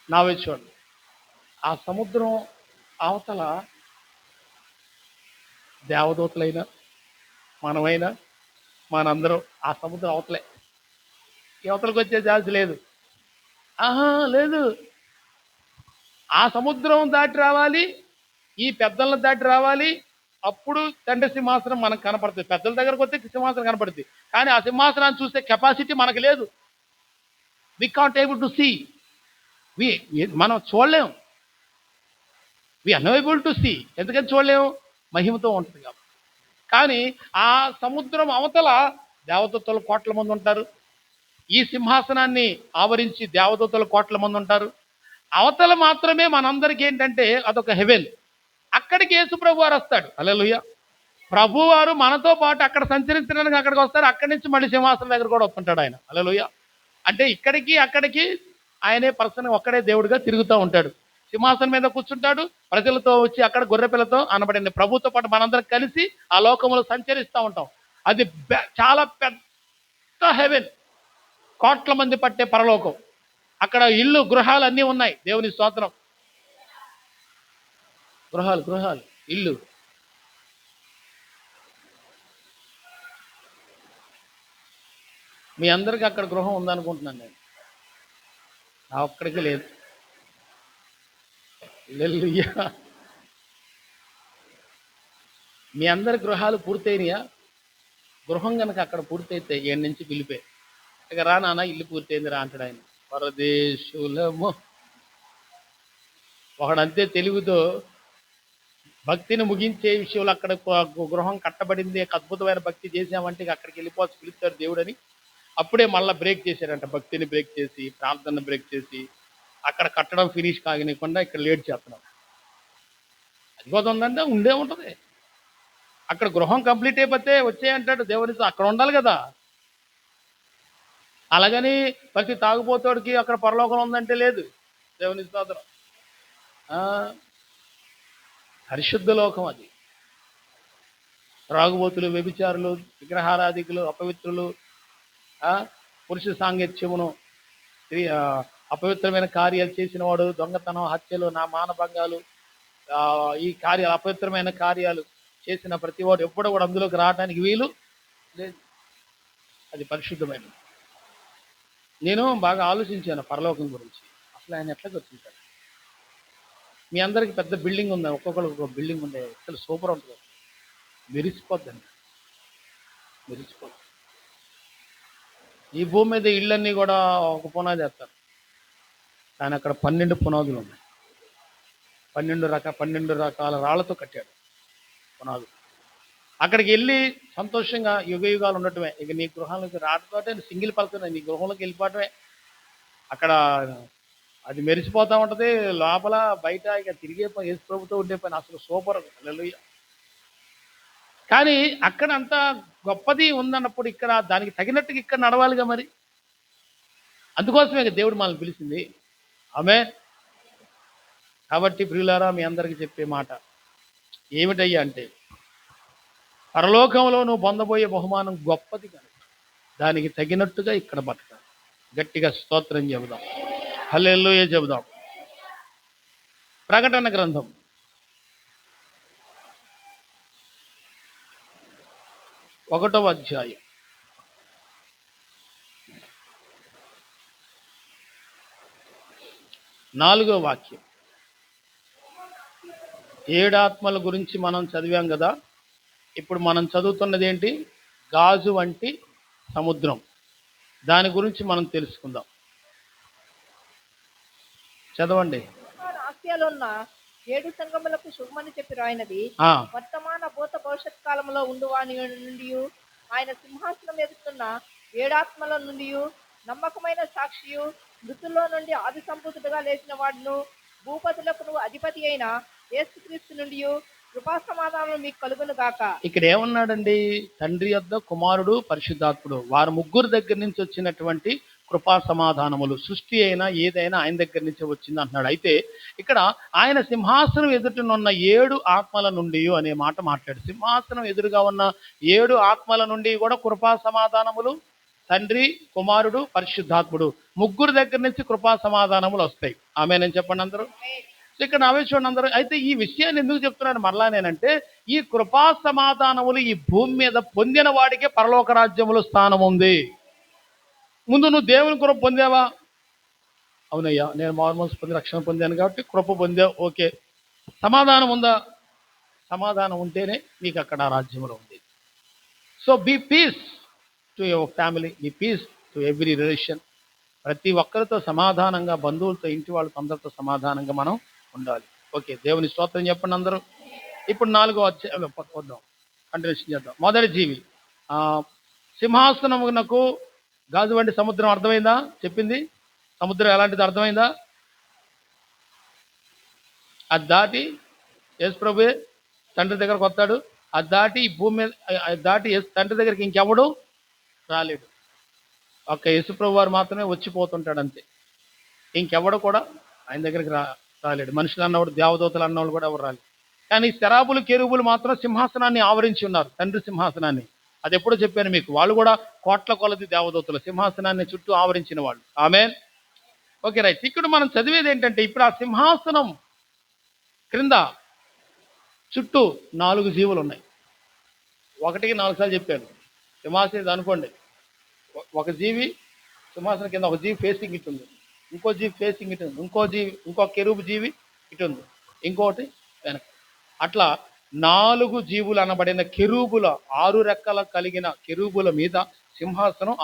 నా వైపు చూడండి. ఆ సముద్రం అవతల దేవదూతలైనా మనమైనా మనందరం ఆ సముద్రం అవతలే. అవతలకు వచ్చే ఛాన్స్ లేదు. లేదు. ఆ సముద్రం దాటి రావాలి, ఈ పెద్దలను దాటి రావాలి. అప్పుడు తండ్రి సింహాసనం మనకు కనపడుతుంది. పెద్దల దగ్గరకు వస్తే సింహాసనం కనపడుతుంది, కానీ ఆ సింహాసనాన్ని చూసే కెపాసిటీ మనకు లేదు. We can't able to see. మనం చూడలేం. We unable to see. ఎందుకని చూడలేము? మహిమతో ఉంటుంది కాబట్టి. కానీ ఆ సముద్రం అవతల దేవదూతలు కోట్ల మంది ఉంటారు. ఈ సింహాసనాన్ని ఆవరించి దేవదూతలు కోట్ల మంది ఉంటారు. అవతల మాత్రమే మనందరికీ ఏంటంటే అదొక హెవెన్. అక్కడికి యేసు ప్రభు వారు వస్తాడు. హల్లెలూయా. ప్రభు వారు మనతో పాటు అక్కడ సంచరించడానికి అక్కడికి వస్తారు. అక్కడి నుంచి మళ్ళీ సింహాసనం దగ్గర కూడా వస్తుంటాడు ఆయన. హల్లెలూయా. అంటే ఇక్కడికి అక్కడికి ఆయనే పర్సన్, ఒక్కడే దేవుడిగా తిరుగుతూ ఉంటాడు. సింహాసనం మీద కూర్చుంటాడు, ప్రజలతో వచ్చి అక్కడ గొర్రెపిల్లతో అనబడింది ప్రభుతో పాటు మనందరం కలిసి ఆ లోకంలో సంచరిస్తూ ఉంటాం. అది చాలా పెద్ద హెవెన్, కోట్ల మంది పట్టే పరలోకం. అక్కడ గృహాలు అన్నీ ఉన్నాయి. దేవుని స్తోత్రం. గృహాలు ఇల్లు. మీ అందరికీ అక్కడ గృహం ఉందనుకుంటున్నాను నేను. నా ఒక్కడికి లేదు. హల్లెలూయా. మీ అందరి గృహాలు పూర్తయినాయా? గృహం కనుక అక్కడ పూర్తయితే ఏడు నుంచి పిలిపే. ఇక రా నాన్న ఇల్లు పూర్తయింది రా అంటాడు ఆయన. పరదేశులము. ఒకడంతే తెలుగుతో భక్తిని ముగించే విషయంలో అక్కడ గృహం కట్టబడింది, అద్భుతమైన భక్తి చేసామంటే ఇక అక్కడికి వెళ్ళిపోవచ్చు పిలుస్తాడు దేవుడని. అప్పుడే మళ్ళీ బ్రేక్ చేశాడంట, భక్తిని బ్రేక్ చేసి ప్రార్థన బ్రేక్ చేసి అక్కడ కట్టడం ఫినిష్ కాగనీయకుండా ఇక్కడ లేట్ చేస్తున్నాం. అది ఉందంటే ఉండే ఉంటుంది. అక్కడ గృహం కంప్లీట్ అయిపోతే వచ్చేయంటాడు దేవునితో, అక్కడ ఉండాలి కదా. అలాగని ప్రతి తాగుపోతాడికి అక్కడ పరలోకం ఉందంటే లేదు. దేవుని స్తోత్రం. పరిశుద్ధ లోకం అది. త్రాగుబోతులు, వ్యభిచారులు, విగ్రహారాధికులు, అపవిత్రులు, పురుష సాంగత్యమును, అపవిత్రమైన కార్యాలు చేసిన వాడు, దొంగతనం, హత్యలు, నా మానభంగాలు, ఈ కార్యాలు, అపవిత్రమైన కార్యాలు చేసిన ప్రతి వాడు ఎప్పుడు కూడా అందులోకి రావడానికి వీలు లేదు. అది పరిశుద్ధమైనది. నేను బాగా ఆలోచించాను పరలోకం గురించి. అసలు ఆయన ఎట్లా గుర్తించాడు? మీ అందరికి పెద్ద బిల్డింగ్ ఉంది, ఒక్కొక్కరికి ఒక బిల్డింగ్ ఉంది, అసలు సూపర్ ఉంటుంది, మెరిసిపోద్దండి, మెరిసిపోద్ది. ఈ భూమి మీద ఇళ్ళన్నీ కూడా ఒక పునాది వేస్తారు, కానీ అక్కడ 12 పునాదులు ఉన్నాయి. 12 రకాల రాళ్లతో కట్టాడు పునాదులు. అక్కడికి వెళ్ళి సంతోషంగా యుగ యుగాలు ఉండటమే. ఇక నీ గృహాలకు రాకపోతే సింగిల్ పర్సన్ నీ గృహంలోకి వెళ్ళిపోవటమే. అక్కడ అది మెరిసిపోతూ ఉంటుంది, లోపల బయట ఇక తిరిగే పని, యేసు ప్రభుతో ఉండే పని అసలు సూపర్. హల్లెలూయా. కానీ అక్కడ అంతా గొప్పది ఉందన్నప్పుడు ఇక్కడ దానికి తగినట్టుగా ఇక్కడ నడవాలిగా మరి. అందుకోసమే దేవుడు మనల్ని పిలిచింది. ఆమేన్. కాబట్టి ప్రియులారా, మీ అందరికీ చెప్పే మాట ఏమిటయ్యా అంటే, పరలోకంలో నువ్వు పొందబోయే బహుమానం గొప్పది కనుక దానికి తగినట్టుగా ఇక్కడ బతకాలి. గట్టిగా స్తోత్రం చెబుదాం, హల్లెలూయా చెబుదాం. ప్రకటన గ్రంథం 1వ అధ్యాయం 4వ వాక్యం. 7 ఆత్మల గురించి మనం చదివాం కదా. ఇప్పుడు మనం చదువుతున్నది ఏంటి? గాజు వంటి సముద్రం. దాని గురించి మనం తెలుసుకుందాం. చదవండి. ఆసియాలో ఉన్న 7 సంఘములకు శుభమని చెప్పి రాయినది. వర్తమాన భూత భవిష్యత్ కాలంలో ఉండువాని నుండి, ఆయన సింహాసనం ఎదుగుతున్న 7 ఆత్మల నుండి, నమ్మకమైన సాక్షియు, మృతుల్లో నుండి ఆది సంపూతుడుగా లేచిన వాడును, భూపతులకు అధిపతి అయిన యేసుక్రీస్తు నుండి కృపా సమాధానం మీకు కలుగును గాక. ఇక్కడ ఏమన్నాడండి? తండ్రి యొద్ద, కుమారుడు, పరిశుద్ధాత్ముడు, వారు ముగ్గురు దగ్గర నుంచి వచ్చినటువంటి కృపా సమాధానములు. సృష్టి అయినా ఏదైనా ఆయన దగ్గర నుంచి వచ్చింది అంటున్నాడు. అయితే ఇక్కడ ఆయన సింహాసనం ఎదుటనున్న 7 ఆత్మల నుండి అనే మాట మాట్లాడు. సింహాసనం ఎదురుగా ఉన్న 7 ఆత్మల నుండి కూడా కృపా సమాధానములు, తండ్రి, కుమారుడు, పరిశుద్ధాత్ముడు, ముగ్గురు దగ్గర నుంచి కృపా సమాధానములు వస్తాయి. ఆమేన్ చెప్పండి అందరూ. ఇక్కడ చూడండి అందరూ. అయితే ఈ విషయాన్ని ఎందుకు చెప్తున్నాను మరలా నేనంటే, ఈ కృపా సమాధానములు ఈ భూమి మీద పొందిన వాడికే పరలోక రాజ్యములో స్థానం ఉంది. ముందు నువ్వు దేవుని కృప పొందావా? అవునయ్యా, నేను మారుమనసు పొంది రక్షణ పొందాను కాబట్టి కృప పొందావు, ఓకే. సమాధానం ఉందా? సమాధానం ఉంటేనే నీకు అక్కడ రాజ్యంలో ఉంది. So be peace to your family, be peace to every relation. ప్రతి ఒక్కరితో సమాధానంగా, బంధువులతో, ఇంటి వాళ్ళతో, అందరితో సమాధానంగా మనం ఉండాలి. ఓకే, దేవుని స్తోత్రం చెప్పండి అందరూ. ఇప్పుడు 4వ అధ్యాయం వద్దాం, కంటిన్యూషన్ చేద్దాం. మొదటి జీవి సింహాసనమునకు గాజు వంటి సముద్రం. అర్థమైందా? చెప్పింది సముద్రం ఎలాంటిది అర్థమైందా? అది దాటి యేసు ప్రభువే తండ్రి దగ్గరకు వస్తాడు. అది దాటి ఈ భూమి మీద దాటి తండ్రి దగ్గరికి ఇంకెవడు రాలేడు. ఒక్క యేసు ప్రభు వారు మాత్రమే వచ్చిపోతుంటాడు అంతే. ఇంకెవడు కూడా ఆయన దగ్గరికి రాలేడు. మనుషులు అన్నవాడు, దేవదూతలు అన్నవాళ్ళు కూడా ఎవరు రాలేదు. కానీ శరాబులు, కెరూబులు మాత్రం సింహాసనాన్ని ఆవరించి ఉన్నారు, తండ్రి సింహాసనాన్ని. అది ఎప్పుడో చెప్పాను మీకు. వాళ్ళు కూడా కోట్ల కొలది దేవదూతలు, సింహాసనాన్ని చుట్టూ ఆవరించిన వాళ్ళు. ఆమేన్. Okay, right. ఇక్కడ మనం చదివేది ఏంటంటే, ఇప్పుడు ఆ సింహాసనం క్రింద చుట్టూ 4 జీవులు ఉన్నాయి. 1కి 4 సార్లు చెప్పాను. సింహాసనం అనుకోండి, ఒక జీవి సింహాసనం కింద, ఒక జీవి ఫేసింగ్ ఇటు ఉంది, ఇంకో జీవి ఫేసింగ్ ఇటు ఉంది, ఇంకో కెరూబు జీవి ఇటు ఉంది, ఇంకోటి వెనక. అట్లా 4 జీవులు అనబడిన కెరూబుల, 6 రెక్కల కలిగిన కెరూబుల మీద సింహాసనం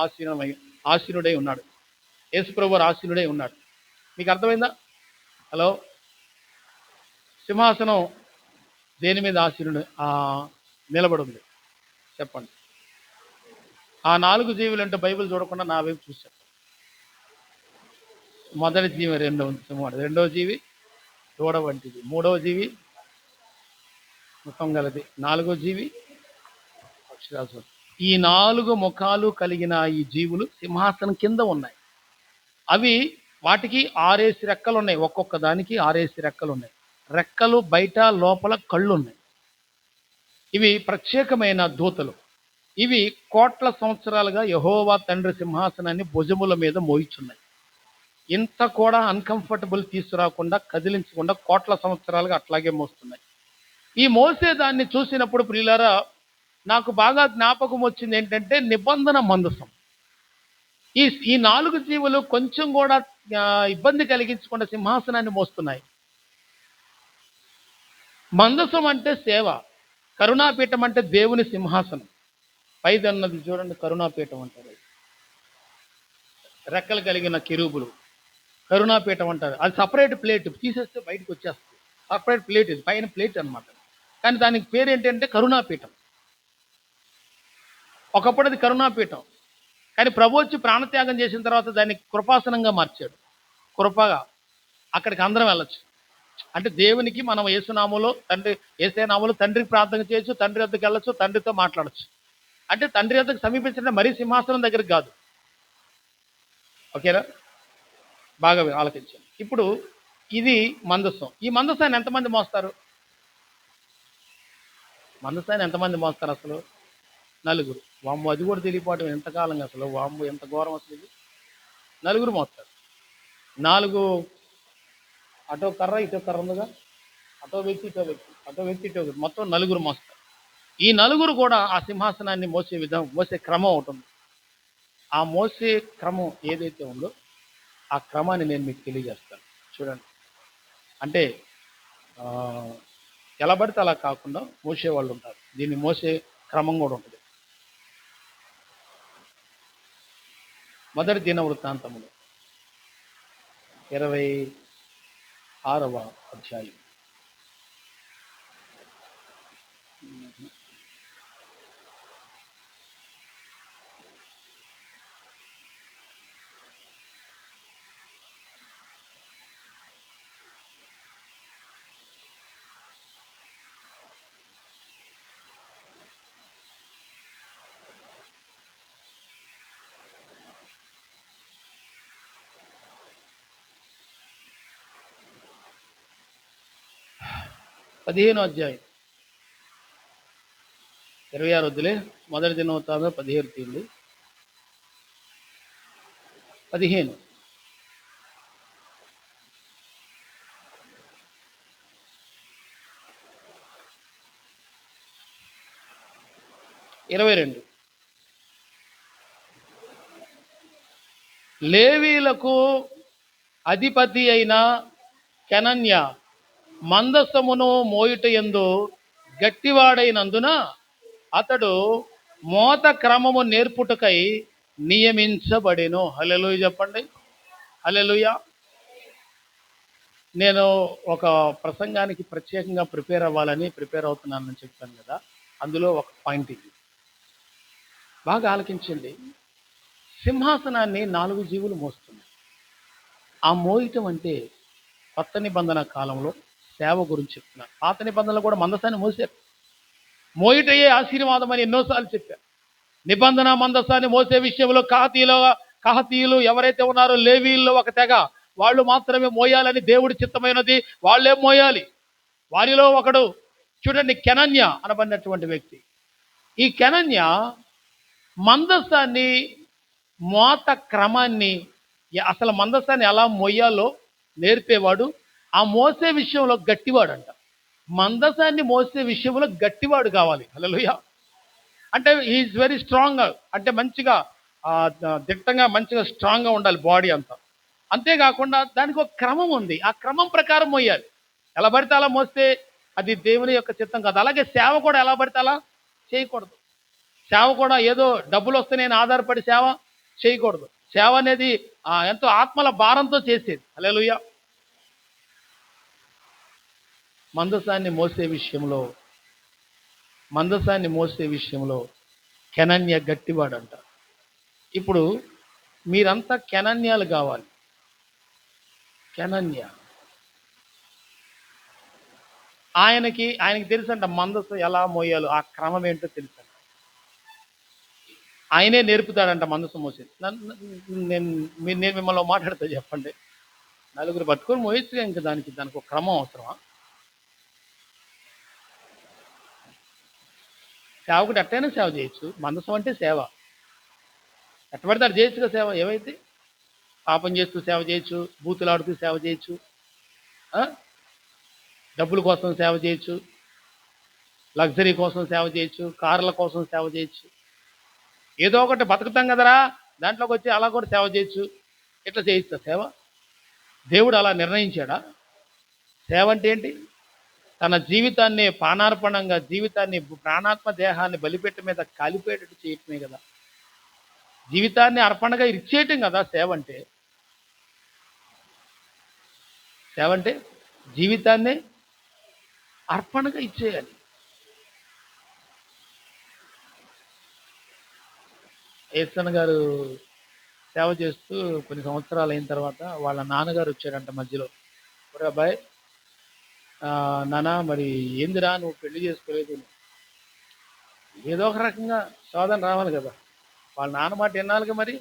ఆసీనుడై ఉన్నాడు. యేసుప్రభు ఆసీనుడై ఉన్నాడు. మీకు అర్థమైందా? హలో, సింహాసనం దేని మీద ఆసీనుడు నిలబడి ఉంది చెప్పండి. ఆ 4 జీవులు అంటే బైబిల్ చూడకుండా నా వైపు చూశారు. మొదటి జీవి రెండవ జీవి దూడ వంటిది, మూడవ జీవి ముఖం గలది, 4వ జీవి పక్షిరాజు. ఈ 4 ముఖాలు కలిగిన ఈ జీవులు సింహాసనం కింద ఉన్నాయి. అవి వాటికి 6 రెక్కలు ఉన్నాయి. ఒక్కొక్క దానికి 6 రెక్కలు ఉన్నాయి. రెక్కలు బయట లోపల కళ్ళు ఉన్నాయి. ఇవి ప్రత్యేకమైన దూతలు. ఇవి కోట్ల సంవత్సరాలుగా యెహోవా తండ్రి సింహాసనాన్ని భుజముల మీద మోయిచున్నాయి. ఇంత కూడా అన్కంఫర్టబుల్ తీసుకురాకుండా, కదిలించకుండా కోట్ల సంవత్సరాలుగా అట్లాగే మోస్తున్నాయి. ఈ మోసేదాన్ని చూసినప్పుడు ప్రియులారా, నాకు బాగా జ్ఞాపకం వచ్చింది ఏంటంటే నిబంధన మందసం. ఈ 4 జీవులు కొంచెం కూడా ఇబ్బంది కలిగించకుండా సింహాసనాన్ని మోస్తున్నాయి. మందసం అంటే సేవ, కరుణాపీఠం అంటే దేవుని సింహాసనం. పైదన్నది చూడండి, కరుణాపీఠం అంటారు. రెక్కలు కలిగిన కెరూబులు కరుణాపీఠం అంటారు. అది సపరేట్ ప్లేట్, తీసేస్తే బయటకు వచ్చేస్తుంది. సపరేట్ ప్లేట్, ఇది పైన ప్లేట్ అనమాట. కానీ దానికి పేరు ఏంటంటే కరుణాపీఠం. ఒకప్పుడు అది కరుణాపీఠం, కానీ ప్రభు వచ్చి ప్రాణత్యాగం చేసిన తర్వాత దాన్ని కృపాసనంగా మార్చాడు. కృపగా అక్కడికి అందరం వెళ్ళొచ్చు. అంటే దేవునికి మనం యేసునామములో యేసునామములో తండ్రికి ప్రార్థన చేయొచ్చు, తండ్రి వద్దకు వెళ్ళొచ్చు, తండ్రితో మాట్లాడచ్చు. అంటే తండ్రి వద్దకు సమీపించడం మరీ సింహాసనం దగ్గరికి కాదు. ఓకేనా? బాగా ఆలోచించాను. ఇప్పుడు ఇది మందసం. ఈ మందసాన్ని ఎంతమంది మోస్తారు? మందసాన్ని ఎంతమంది మోస్తారు అసలు? 4. వామ్ము, అది కూడా తెలియపోవటం ఎంతకాలంగా అసలు. వామ్ము, ఎంత ఘోరం అసలు ఇది. 4 మోస్తారు. 4 అటో కర్ర ఇటో కర్ర ఉందిగా, అటో వ్యక్తి ఇటో వ్యక్తి, అటో వ్యక్తి ఇటో వ్యక్తి, మొత్తం 4 మోస్తారు. ఈ 4 కూడా ఆ సింహాసనాన్ని మోసే క్రమం ఒకటి ఉంది. ఆ మోసే క్రమం ఏదైతే ఉందో ఆ క్రమాన్ని నేను మీకు తెలియజేస్తాను. చూడండి, అంటే ఎలా పడితే అలా కాకుండా మోసే వాళ్ళు ఉంటారు. దీన్ని మోసే క్రమం కూడా ఉంటుంది. మొదటి దినవృత్తాంతములు 26వ అధ్యాయం. పదిహేనో అధ్యాయం 26 వద్దులే, మొదటి దినవృత్తాంతం 17 తీయండి. 15 22. లేవీలకు అధిపతి అయిన కెనన్య మందసమును మోయుటయందు గట్టివాడైనందున అతడు మోత క్రమము నేర్పుటకై నియమించబడెను. హల్లెలూయా చెప్పండి, హల్లెలూయా. నేను ఒక ప్రసంగానికి ప్రత్యేకంగా ప్రిపేర్ అవుతున్నానని చెప్పాను కదా, అందులో ఒక పాయింట్ ఇది. బాగా ఆలకించండి. సింహాసనాన్ని 4 జీవులు మోస్తున్నాయి. ఆ మోయటం అంటే కొత్త నిబంధన కాలంలో సేవ గురించి చెప్తున్నారు. పాత నిబంధనలు కూడా మందసాన్ని మోసారు. మోయిటయే ఆశీర్వాదం అని ఎన్నోసార్లు చెప్పారు. నిబంధన మందసాన్ని మోసే విషయంలో కహాతీయులు ఎవరైతే ఉన్నారో, లేవీల్లో ఒక తెగ, వాళ్ళు మాత్రమే మోయాలని దేవుడి చిత్తమైనది, వాళ్ళే మోయాలి. వారిలో ఒకడు చూడండి, కెనన్య అనబడినటువంటి వ్యక్తి. ఈ కెనన్య మందసాన్ని మోత క్రమాన్ని, అసలు మందసాన్ని ఎలా మోయాలో నేర్పేవాడు. ఆ మోసే విషయంలో గట్టివాడు అంట. మందసాన్ని మోసే విషయంలో గట్టివాడు కావాలి. హల్లెలూయా. అంటే ఈజ్ వెరీ స్ట్రాంగ్, అంటే మంచిగా దిట్టంగా మంచిగా స్ట్రాంగ్గా ఉండాలి బాడీ అంతా. అంతేకాకుండా దానికి ఒక క్రమం ఉంది. ఆ క్రమం ప్రకారం మోయాలి. ఎలా పడితే అలా మోస్తే అది దేవుని యొక్క చిత్తం కాదు. అలాగే సేవ కూడా ఎలా పడితే అలా చేయకూడదు. సేవ కూడా ఏదో డబ్బులు వస్తే నేను ఆధారపడి సేవ చేయకూడదు. సేవ అనేది ఎంతో ఆత్మల భారంతో చేసేది. హల్లెలూయా. మందసాన్ని మోసే విషయంలో కెనన్య గట్టివాడంట. ఇప్పుడు మీరంతా కెనన్యాలు కావాలి. కెనన్య ఆయనకి తెలుసంట మందసు ఎలా మోయాలో, ఆ క్రమం ఏంటో తెలుసంట. ఆయనే నేర్పుతాడంట మందసు మోసేది. నేను మిమ్మల్ని మాట్లాడుతా చెప్పండి. నలుగురు పట్టుకొని మోయచ్చుగా, ఇంకా దానికి ఒక క్రమం అవసరమా? సేవకుడు ఎట్టయినా సేవ చేయొచ్చు. మందసం అంటే సేవ. ఎట్టబడితే అటు చేయొచ్చుగా సేవ. ఏవైతే పాపం చేస్తూ సేవ చేయొచ్చు, బూతులాడుతూ సేవ చేయొచ్చు, డబ్బుల కోసం సేవ చేయొచ్చు, లగ్జరీ కోసం సేవ చేయొచ్చు, కార్ల కోసం సేవ చేయొచ్చు. ఏదో ఒకటి బతుకుతాం కదరా, దాంట్లోకి వచ్చి అలా కూడా సేవ చేయొచ్చు. ఇట్లా చేయొచ్చా సేవ? దేవుడు అలా నిర్ణయించాడా? సేవ అంటే ఏంటి? తన జీవితాన్ని పానార్పణంగా, జీవితాన్ని, ప్రాణాత్మ దేహాన్ని బలిపెట్టి మీద కాలిపోయేటట్టు చేయటమే కదా. జీవితాన్ని అర్పణగా ఇచ్చేయటం కదా సేవ అంటే. సేవ అంటే జీవితాన్ని అర్పణగా ఇచ్చేయాలి. ఏసన్న గారు సేవ చేస్తూ కొన్ని సంవత్సరాలు అయిన తర్వాత వాళ్ళ నాన్నగారు వచ్చారంట మధ్యలో. ఒరే అబ్బాయి, నాన్న మరి ఏందిరా నువ్వు పెళ్లి చేసుకోలేదు? ఏదో ఒక రకంగా శోధన రావాలి కదా. వాళ్ళ నాన్న మాట వినాలిగా మరి.